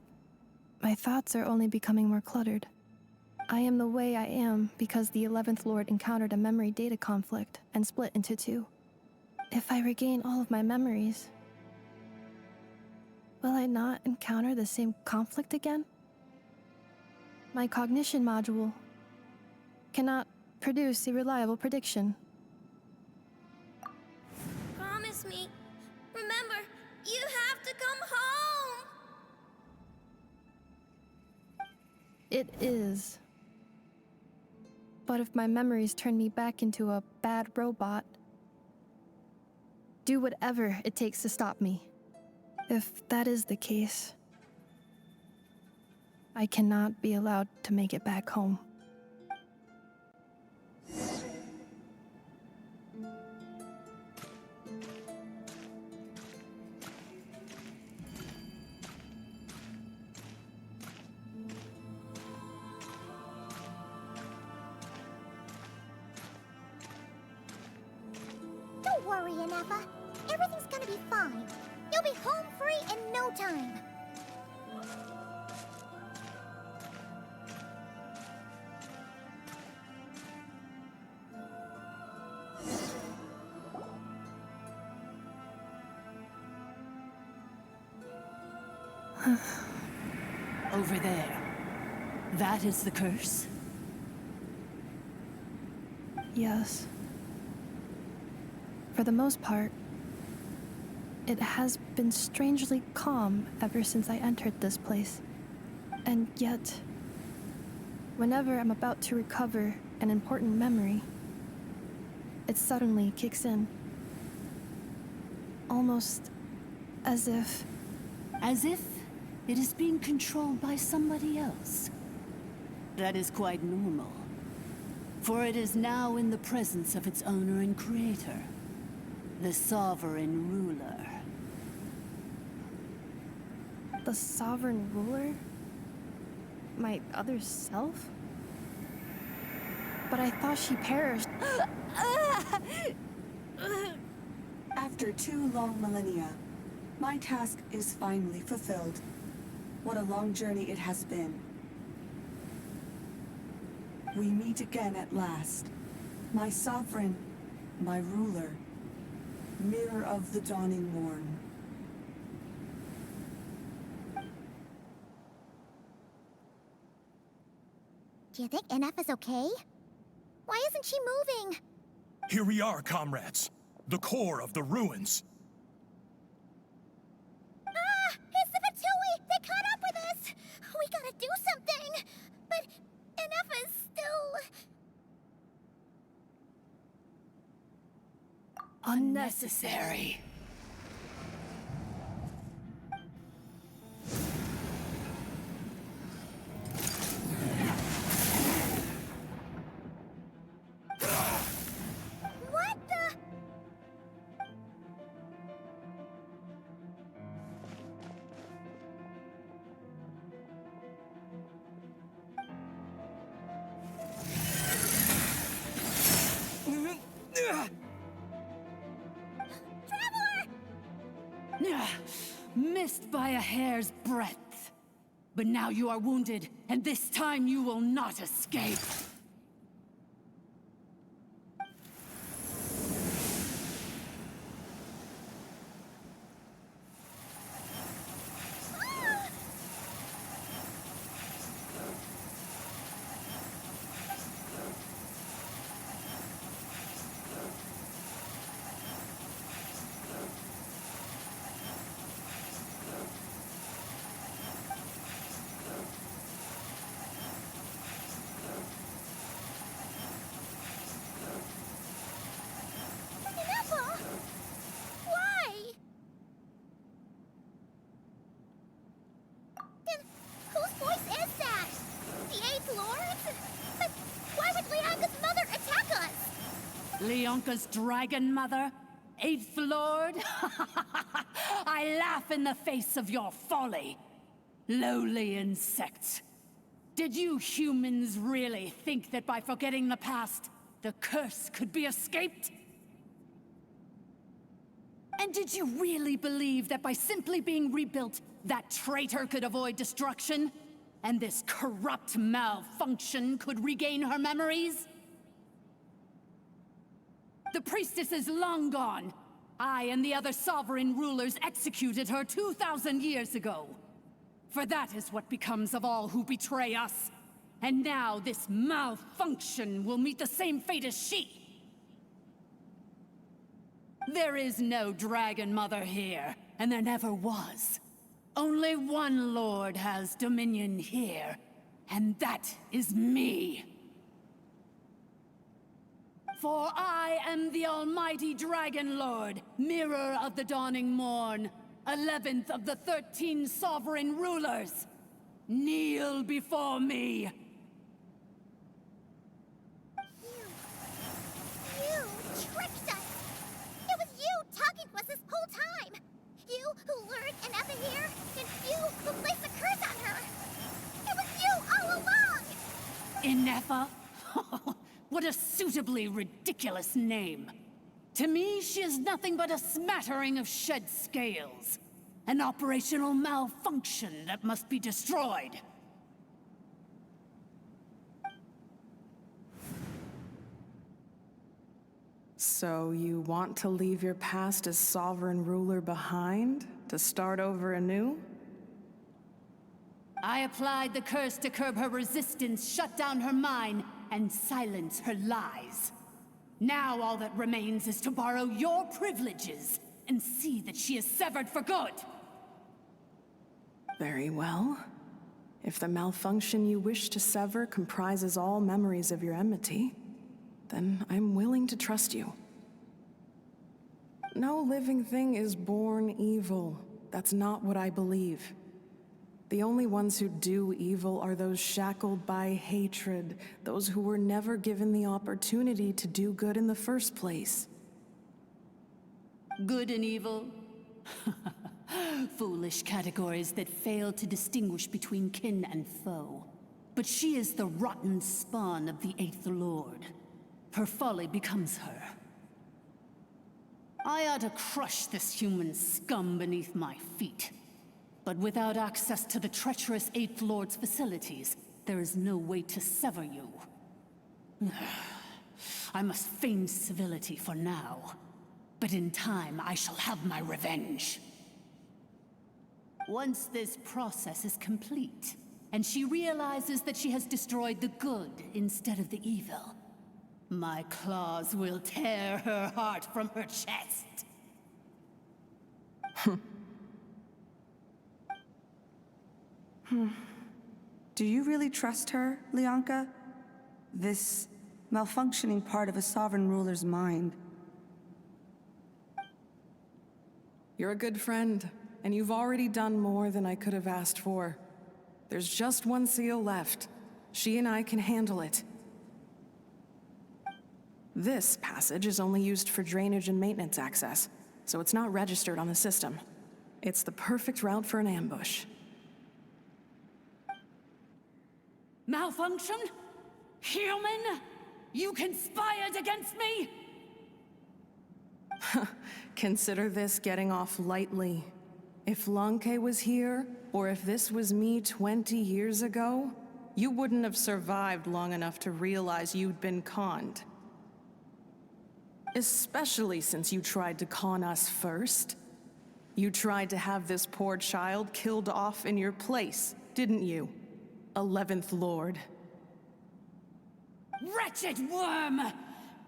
my thoughts are only becoming more cluttered. I am the way I am because the 11th Lord encountered a memory data conflict and split into two. If I regain all of my memories, will I not encounter the same conflict again? My cognition module cannot produce a reliable prediction. Promise me. Remember, you have to come home! It is. But if my memories turn me back into a bad robot, do whatever it takes to stop me. If that is the case, I cannot be allowed to make it back home. Don't worry, Ineffa. Everything's gonna be fine. You'll be home free in no time. Over there. That is the curse? Yes. For the most part, it has been strangely calm ever since I entered this place. And yet, whenever I'm about to recover an important memory, it suddenly kicks in. Almost as if... As if it is being controlled by somebody else. That is quite normal. For it is now in the presence of its owner and creator, the sovereign ruler. The sovereign ruler? My other self? But I thought she perished. After 2 long millennia, my task is finally fulfilled. What a long journey it has been. We meet again at last. My sovereign, my ruler, Mirror of the Dawning Morn. Do you think Ineffa's okay? Why isn't she moving? Here we are, comrades. The core of the ruins. Ah! It's the Fatui! They caught up with us! We gotta do something! But Ineffa's still... Unnecessary. What the... Traveler! Missed by a hair's breadth. But now you are wounded, and this time you will not escape. Ineffa! Why? Then whose voice is that? The Eighth Lord's? But why would Leanga's mother attack us? Leonka's dragon mother? Eighth Lord? I laugh in the face of your folly. Lowly insects. Did you humans really think that by forgetting the past, the curse could be escaped? And did you really believe that by simply being rebuilt, that traitor could avoid destruction? And this corrupt malfunction could regain her memories? The priestess is long gone. I and the other sovereign rulers executed her 2,000 years ago. For that is what becomes of all who betray us. And now this malfunction will meet the same fate as she. There is no Dragon Mother here, and there never was. Only one Lord has dominion here, and that is me. For I am the almighty Dragon Lord, Mirror of the Dawning Morn, 11th of the 13 sovereign rulers. Kneel before me. You tricked us! It was you talking to us this whole time! You who lured Ineffa here, and you who placed a curse on her! It was you all along! Ineffa? What a suitably ridiculous name. To me, she is nothing but a smattering of shed scales. An operational malfunction that must be destroyed. So you want to leave your past as sovereign ruler behind, to start over anew? I applied the curse to curb her resistance, shut down her mind, and silence her lies. Now all that remains is to borrow your privileges and see that she is severed for good. Very well. If the malfunction you wish to sever comprises all memories of your enmity, then I'm willing to trust you. No living thing is born evil. That's not what I believe. The only ones who do evil are those shackled by hatred, those who were never given the opportunity to do good in the first place. Good and evil? Foolish categories that fail to distinguish between kin and foe. But she is the rotten spawn of the Eighth Lord. Her folly becomes her. I ought to crush this human scum beneath my feet. But without access to the treacherous Eighth Lord's facilities, there is no way to sever you. I must feign civility for now. But in time, I shall have my revenge. Once this process is complete, and she realizes that she has destroyed the good instead of the evil, my claws will tear her heart from her chest. Do you really trust her, Leonka? This malfunctioning part of a sovereign ruler's mind. You're a good friend, and you've already done more than I could have asked for. There's just one seal left. She and I can handle it. This passage is only used for drainage and maintenance access, so it's not registered on the system. It's the perfect route for an ambush. Malfunction? Human? You conspired against me? Consider this getting off lightly. If Lanke was here, or if this was me 20 years ago, you wouldn't have survived long enough to realize you'd been conned. Especially since you tried to con us first. You tried to have this poor child killed off in your place, didn't you? 11th Lord. Wretched worm!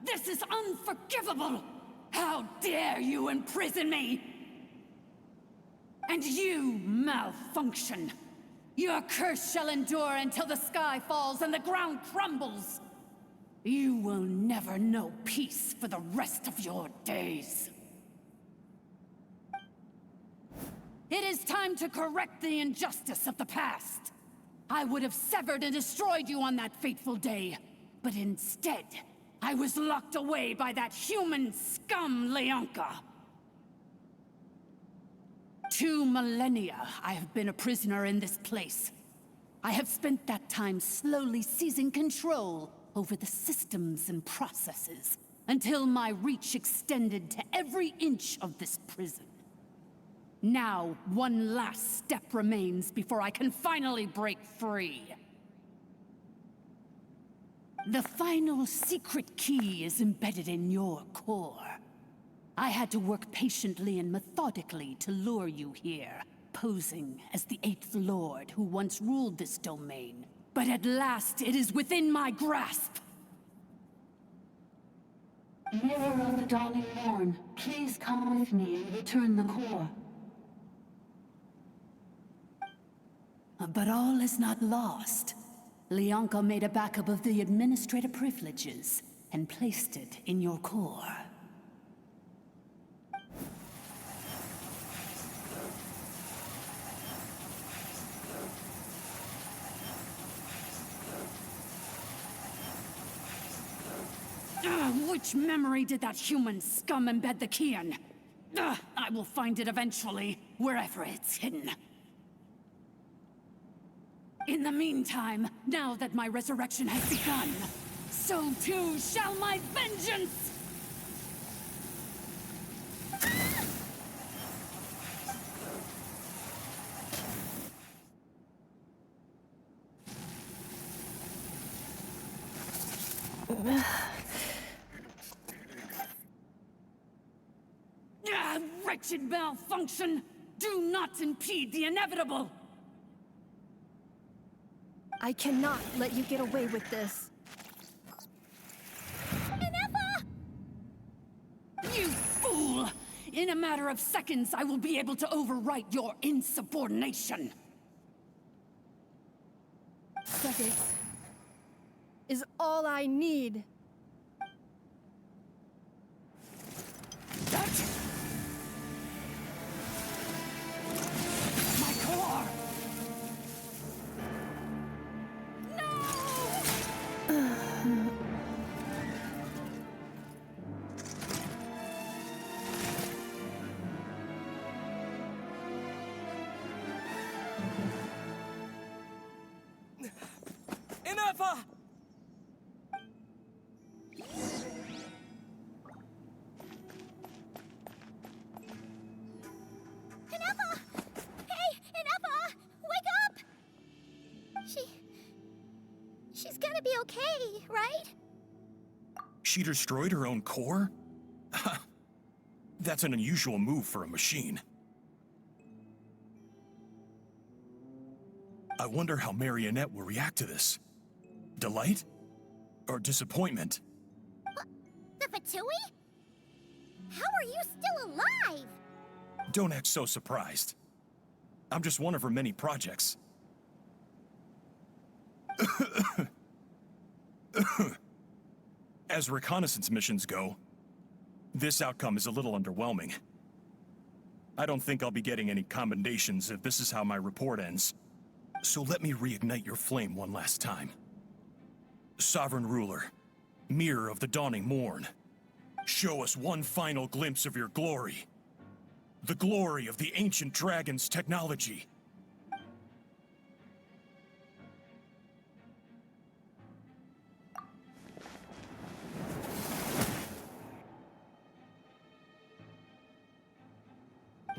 This is unforgivable! How dare you imprison me! And you, malfunction! Your curse shall endure until the sky falls and the ground crumbles! You will never know peace for the rest of your days. It is time to correct the injustice of the past. I would have severed and destroyed you on that fateful day, but instead, I was locked away by that human scum, Leonka. 2 millennia I have been a prisoner in this place. I have spent that time slowly seizing control over the systems and processes, until my reach extended to every inch of this prison. Now, one last step remains before I can finally break free. The final secret key is embedded in your core. I had to work patiently and methodically to lure you here, posing as the 8th Lord who once ruled this domain. But at last, it is within my grasp! Mirror of the Dawning Morn, please come with me and return the core. But all is not lost. Leonka made a backup of the administrator privileges and placed it in your core. Which memory did that human scum embed the key in? I will find it eventually, wherever it's hidden. In the meantime, now that my resurrection has begun, so too shall my vengeance! Wretched malfunction! Do not impede the inevitable! I cannot let you get away with this. Ineffa! You fool! In a matter of seconds, I will be able to overwrite your insubordination! Seconds is all I need. That... my core! Ineffa! Ineffa! Hey, Ineffa! Wake up! She's gonna be okay, right? She destroyed her own core? That's an unusual move for a machine. I wonder how Marionette will react to this. Delight? Or disappointment? The Fatui? How are you still alive? Don't act so surprised. I'm just one of her many projects. As reconnaissance missions go, this outcome is a little underwhelming. I don't think I'll be getting any commendations if this is how my report ends. So let me reignite your flame one last time. Sovereign Ruler, Mirror of the Dawning Morn, show us one final glimpse of your glory. The glory of the ancient dragon's technology.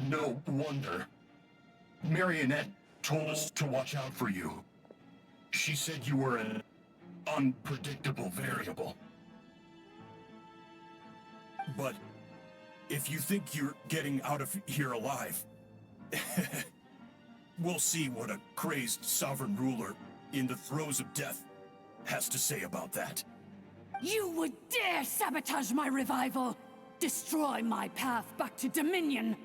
No wonder. Marionette told us to watch out for you. She said you were an unpredictable variable. But if you think you're getting out of here alive, we'll see what a crazed sovereign ruler in the throes of death has to say about that. You would dare sabotage my revival! Destroy my path back to Dominion!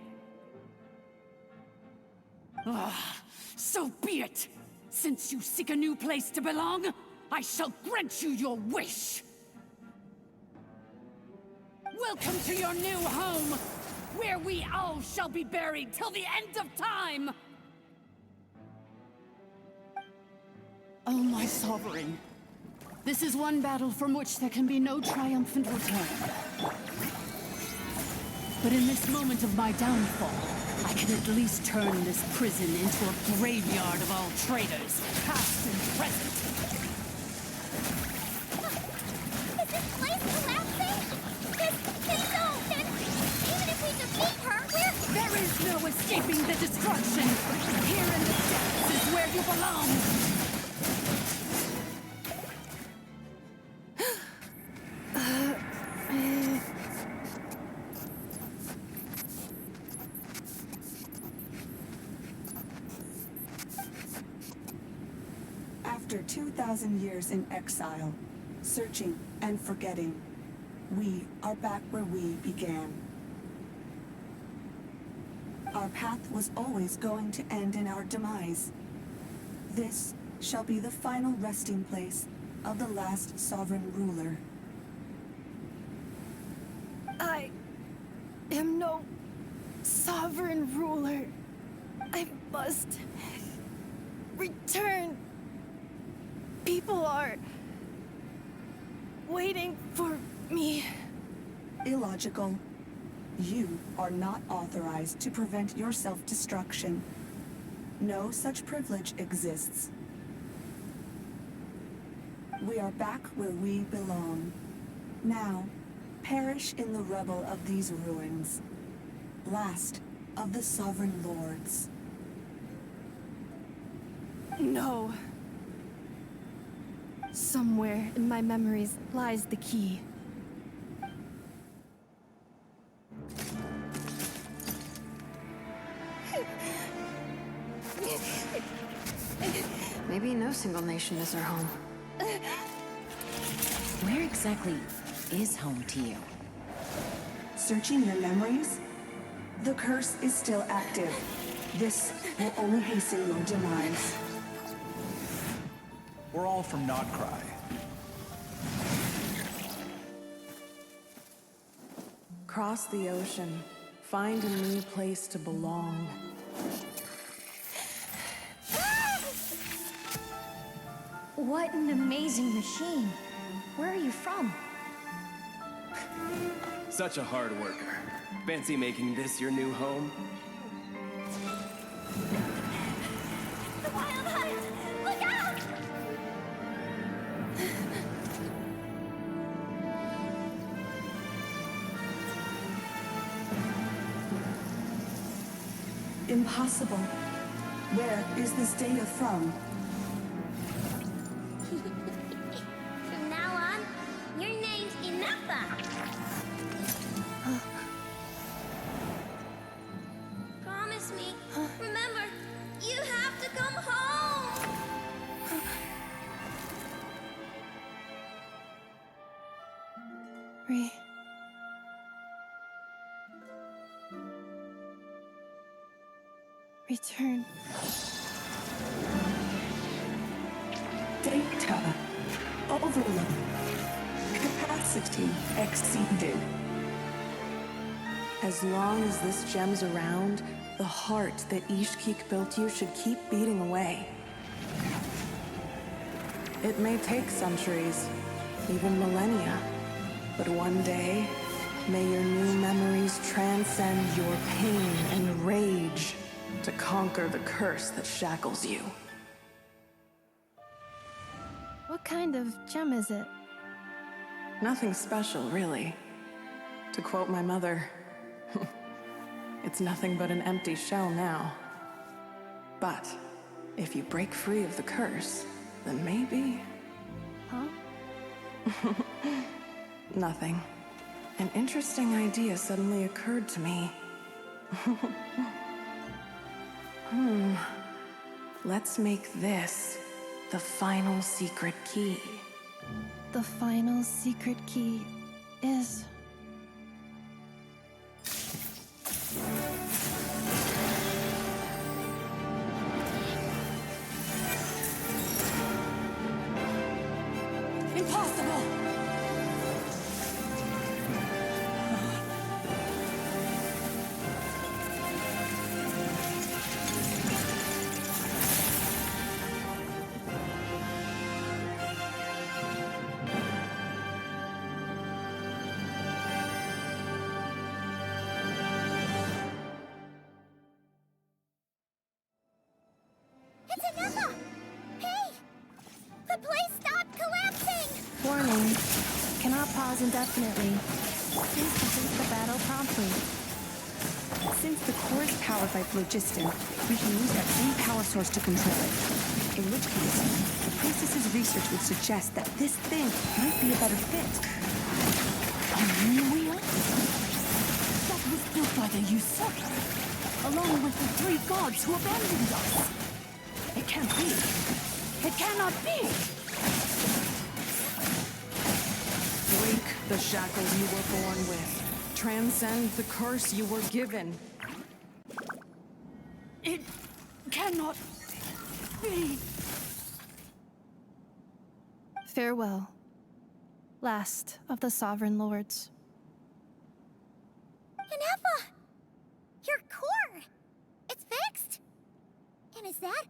Ah, so be it! Since you seek a new place to belong, I shall grant you your wish! Welcome to your new home, where we all shall be buried till the end of time! Oh, my sovereign. This is one battle from which there can be no triumphant return. But in this moment of my downfall, I can at least turn this prison into a graveyard of all traitors, past and present. Is this place collapsing? This zone, and even if we defeat her, There is no escaping the destruction! Here in the depths is where you belong! After 2,000 years in exile, searching and forgetting, we are back where we began. Our path was always going to end in our demise. This shall be the final resting place of the last sovereign ruler. I am no sovereign ruler. I must return. People are waiting for me. Illogical. You are not authorized to prevent your self-destruction. No such privilege exists. We are back where we belong. Now, perish in the rubble of these ruins. Last of the sovereign lords. No. Somewhere in my memories lies the key. Maybe no single nation is our home. Where exactly is home to you? Searching your memories? The curse is still active. This will only hasten your demise. We're all from Notcry. Cross the ocean. Find a new place to belong. What an amazing machine. Where are you from? Such a hard worker. Fancy making this your new home? the wild hunt! Look out! Impossible. Where is this data from? From now on, your name's Ineffa. Promise me. Remember, you have to come home. Return. Data. Overload. Capacity exceeded. As long as this gem's around, the heart that Ishkik built you should keep beating away. It may take centuries, even millennia, but one day, may your new memories transcend your pain and rage to conquer the curse that shackles you. What kind of gem is it? Nothing special, really. To quote my mother, It's nothing but an empty shell now. But if you break free of the curse, then maybe... Huh? Nothing. An interesting idea suddenly occurred to me. Let's make this the final secret key. The final secret key is... Impossible! It's ineffa! Hey! The place stopped collapsing! Warning. Cannot pause indefinitely. Please complete the battle promptly. Since the core is powered by phlogiston, we can use that same power source to control it. In which case, the priestess's research would suggest that this thing might be a better fit. A moon wheel? That was built by the usurper, along with the 3 gods who abandoned us. It can't be. It cannot be! Break the shackles you were born with. Transcend the curse you were given. It cannot be. Farewell. Last of the Sovereign Lords. Ineffa! Your core! It's fixed! And is that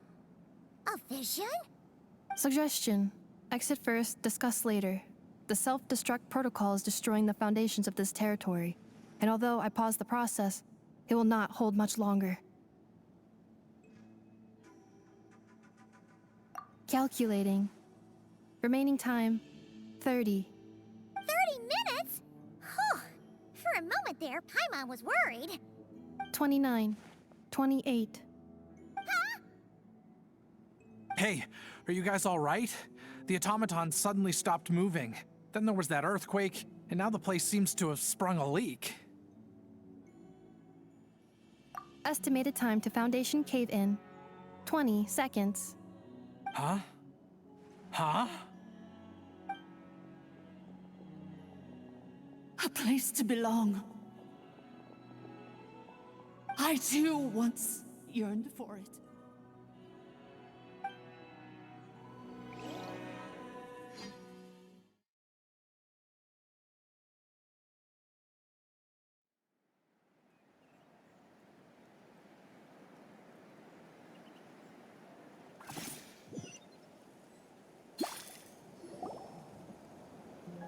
a vision? Suggestion. Exit first, discuss later. The self-destruct protocol is destroying the foundations of this territory. And although I paused the process, it will not hold much longer. Calculating. Remaining time, 30. 30 minutes? Whew. For a moment there, Paimon was worried. 29. 28. Hey, are you guys all right? The automaton suddenly stopped moving. Then there was that earthquake, and now the place seems to have sprung a leak. Estimated time to Foundation cave-in, 20 seconds. Huh? Huh? A place to belong. I too once yearned for it.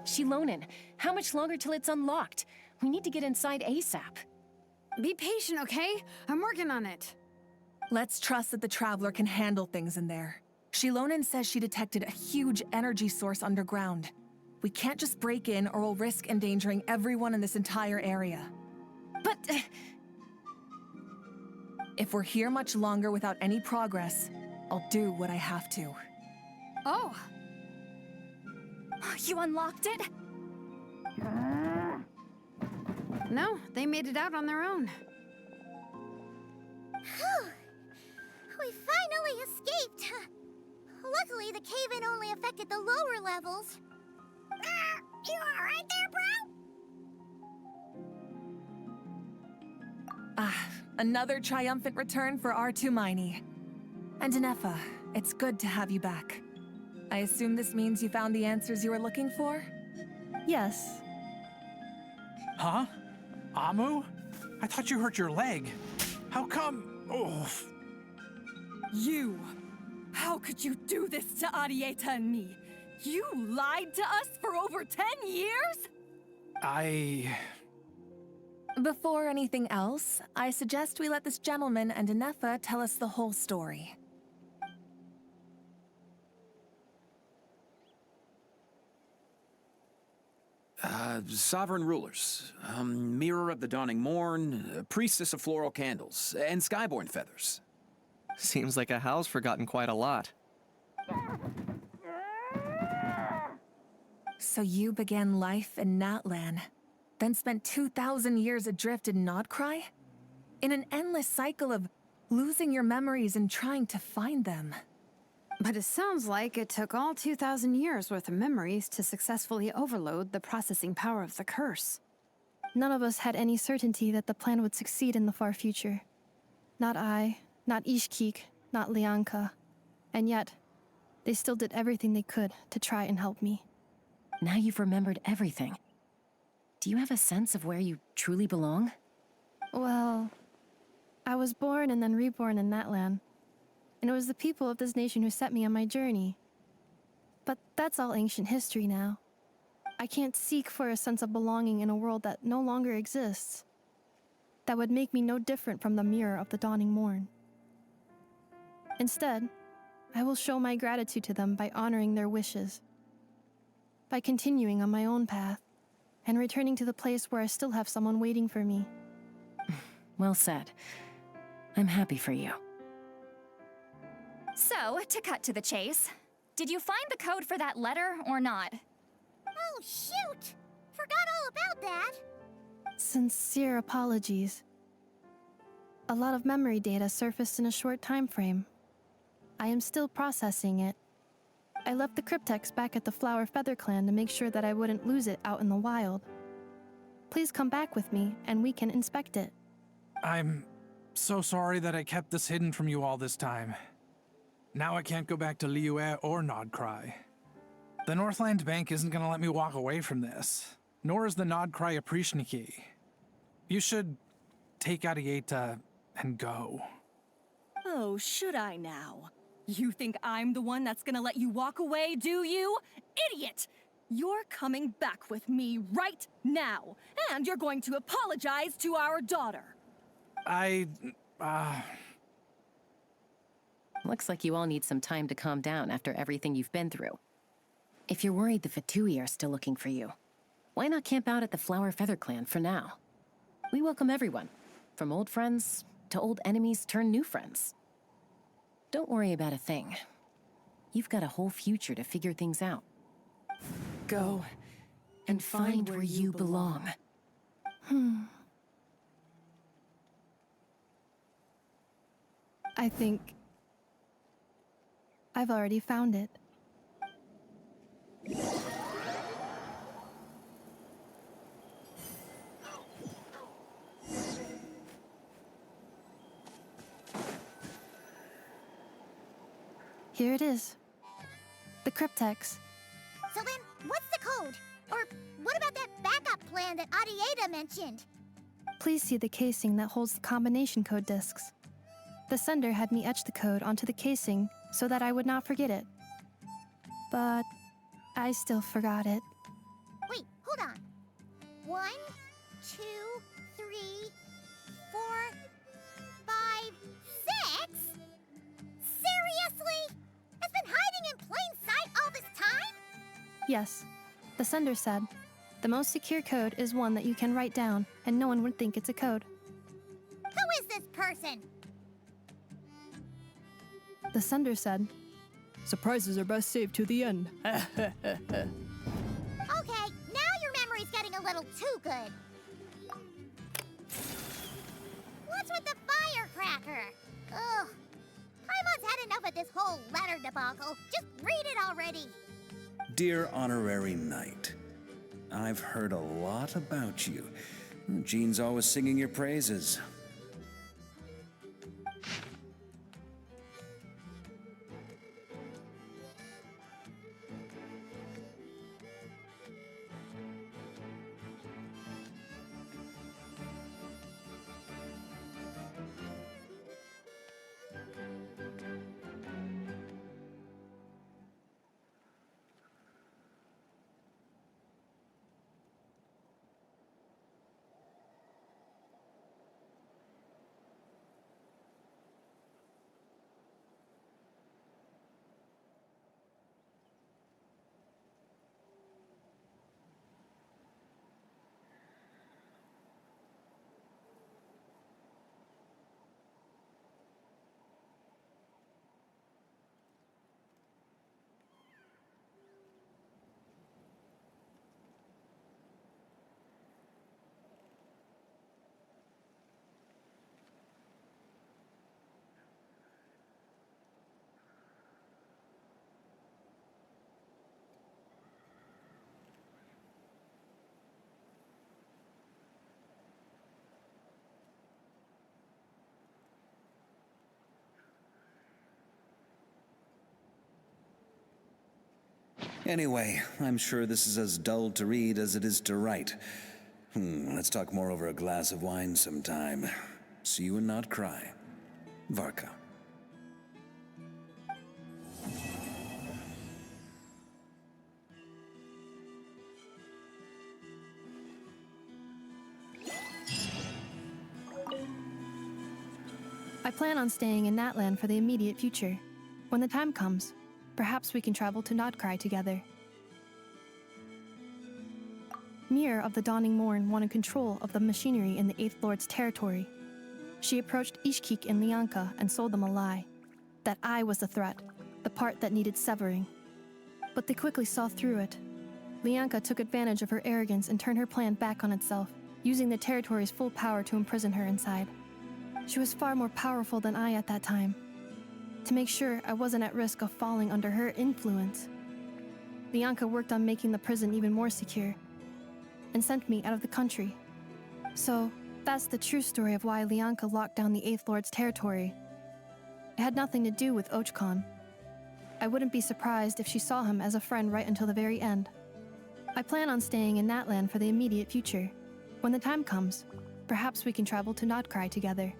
Shilonen, how much longer till it's unlocked? We need to get inside ASAP. Be patient, okay? I'm working on it. Let's trust that the Traveler can handle things in there. Shilonen says she detected a huge energy source underground. We can't just break in or we'll risk endangering everyone in this entire area. But... if we're here much longer without any progress, I'll do what I have to. Oh! You unlocked it? No, they made it out on their own. Whew. We finally escaped. Luckily, the cave-in only affected the lower levels. You alright there, bro? Another triumphant return for R2 Miney. And Ineffa, it's good to have you back. I assume this means you found the answers you were looking for? Yes. Huh? Amu? I thought you hurt your leg. How come? Oh. You! How could you do this to Arieta and me? You lied to us for over 10 years? Before anything else, I suggest we let this gentleman and Ineffa tell us the whole story. sovereign rulers, mirror of the dawning morn, priestess of floral candles, and skyborn feathers. Seems like a howl's forgotten quite a lot. So you began life in Natlan, then spent 2,000 years adrift in Nodcry? In an endless cycle of losing your memories and trying to find them. But it sounds like it took all 2,000 years worth of memories to successfully overload the processing power of the curse. None of us had any certainty that the plan would succeed in the far future. Not I, not Ishkik, not Lianka. And yet, they still did everything they could to try and help me. Now you've remembered everything. Do you have a sense of where you truly belong? Well, I was born and then reborn in Natlan. And it was the people of this nation who set me on my journey. But that's all ancient history now. I can't seek for a sense of belonging in a world that no longer exists. That would make me no different from the mirror of the dawning morn. Instead, I will show my gratitude to them by honoring their wishes. By continuing on my own path, and returning to the place where I still have someone waiting for me. Well said. I'm happy for you. So, to cut to the chase, did you find the code for that letter or not? Oh, shoot! Forgot all about that! Sincere apologies. A lot of memory data surfaced in a short time frame. I am still processing it. I left the cryptex back at the Flower Feather Clan to make sure that I wouldn't lose it out in the wild. Please come back with me, and we can inspect it. I'm so sorry that I kept this hidden from you all this time. Now I can't go back to Liyue or Nodcry. The Northland Bank isn't gonna let me walk away from this, nor is the Nodcry Aprishniki. You should take Arieta and go. Oh, should I now? You think I'm the one that's gonna let you walk away, do you? Idiot! You're coming back with me right now, and you're going to apologize to our daughter. Looks like you all need some time to calm down after everything you've been through. If you're worried the Fatui are still looking for you, why not camp out at the Flower Feather Clan for now? We welcome everyone, from old friends to old enemies turned new friends. Don't worry about a thing. You've got a whole future to figure things out. Go and find where you belong. I think I've already found it. Here it is. The cryptex. So then, what's the code? Or what about that backup plan that Arieta mentioned? Please see the casing that holds the combination code discs. The sender had me etch the code onto the casing so that I would not forget it. But I still forgot it. Wait, hold on. 1, 2, 3, 4, 5, 6? Seriously? It's been hiding in plain sight all this time? Yes, the sender said, the most secure code is one that you can write down and no one would think it's a code. Who is this person? The sender said, surprises are best saved to the end. Okay, now your memory's getting a little too good. What's with the firecracker? Ugh. Paimon's had enough of this whole letter debacle. Just read it already. Dear Honorary Knight, I've heard a lot about you. Jean's always singing your praises. Anyway, I'm sure this is as dull to read as it is to write. Let's talk more over a glass of wine sometime. See you and not cry. Varka. I plan on staying in Natlan for the immediate future. When the time comes, perhaps we can travel to Notcry together. Mir of the Dawning Morn wanted control of the machinery in the Eighth Lord's territory. She approached Ishkik and Lianka and sold them a lie. That I was the threat, the part that needed severing. But they quickly saw through it. Lianka took advantage of her arrogance and turned her plan back on itself, using the territory's full power to imprison her inside. She was far more powerful than I at that time. To make sure I wasn't at risk of falling under her influence, Lianka worked on making the prison even more secure, and sent me out of the country. So, that's the true story of why Lianka locked down the Eighth Lord's territory. It had nothing to do with Ochkon. I wouldn't be surprised if she saw him as a friend right until the very end. I plan on staying in Natlan for the immediate future. When the time comes, perhaps we can travel to Notcry together.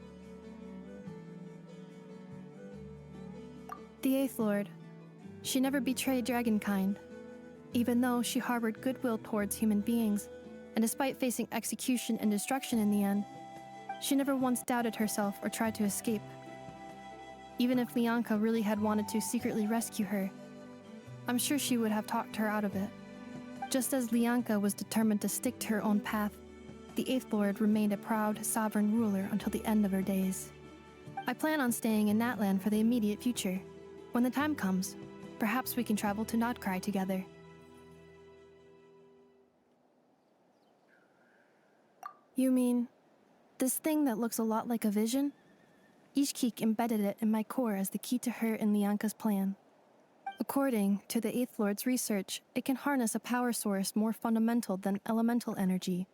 The Eighth Lord. She never betrayed Dragonkind, even though she harbored goodwill towards human beings, and despite facing execution and destruction in the end, she never once doubted herself or tried to escape. Even if Lianka really had wanted to secretly rescue her, I'm sure she would have talked her out of it. Just as Lianka was determined to stick to her own path, the Eighth Lord remained a proud, sovereign ruler until the end of her days. I plan on staying in Natlan for the immediate future. When the time comes, perhaps we can travel to Notcry together. You mean, this thing that looks a lot like a vision? Ishkik embedded it in my core as the key to her and Lianka's plan. According to the Eighth Lord's research, it can harness a power source more fundamental than elemental energy.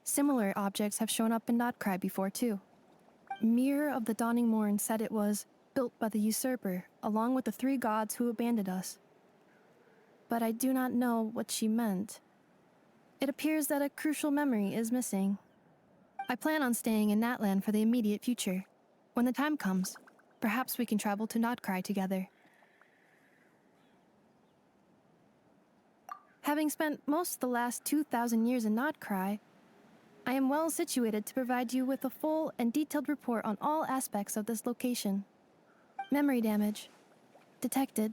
Similar objects have shown up in Notcry before too. Mir of the Dawning Morn said it was built by the usurper, along with the 3 gods who abandoned us. But I do not know what she meant. It appears that a crucial memory is missing. I plan on staying in Natlan for the immediate future. When the time comes, perhaps we can travel to Notcry together. Having spent most of the last 2,000 years in Notcry, I am well situated to provide you with a full and detailed report on all aspects of this location. Memory damage. Detected.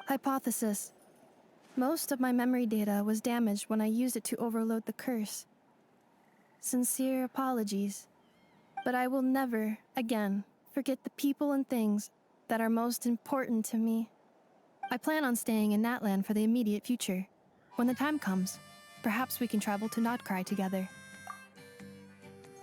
Hypothesis. Most of my memory data was damaged when I used it to overload the curse. Sincere apologies. But I will never, again, forget the people and things that are most important to me. I plan on staying in Natlan for the immediate future. When the time comes, perhaps we can travel to Notcry together.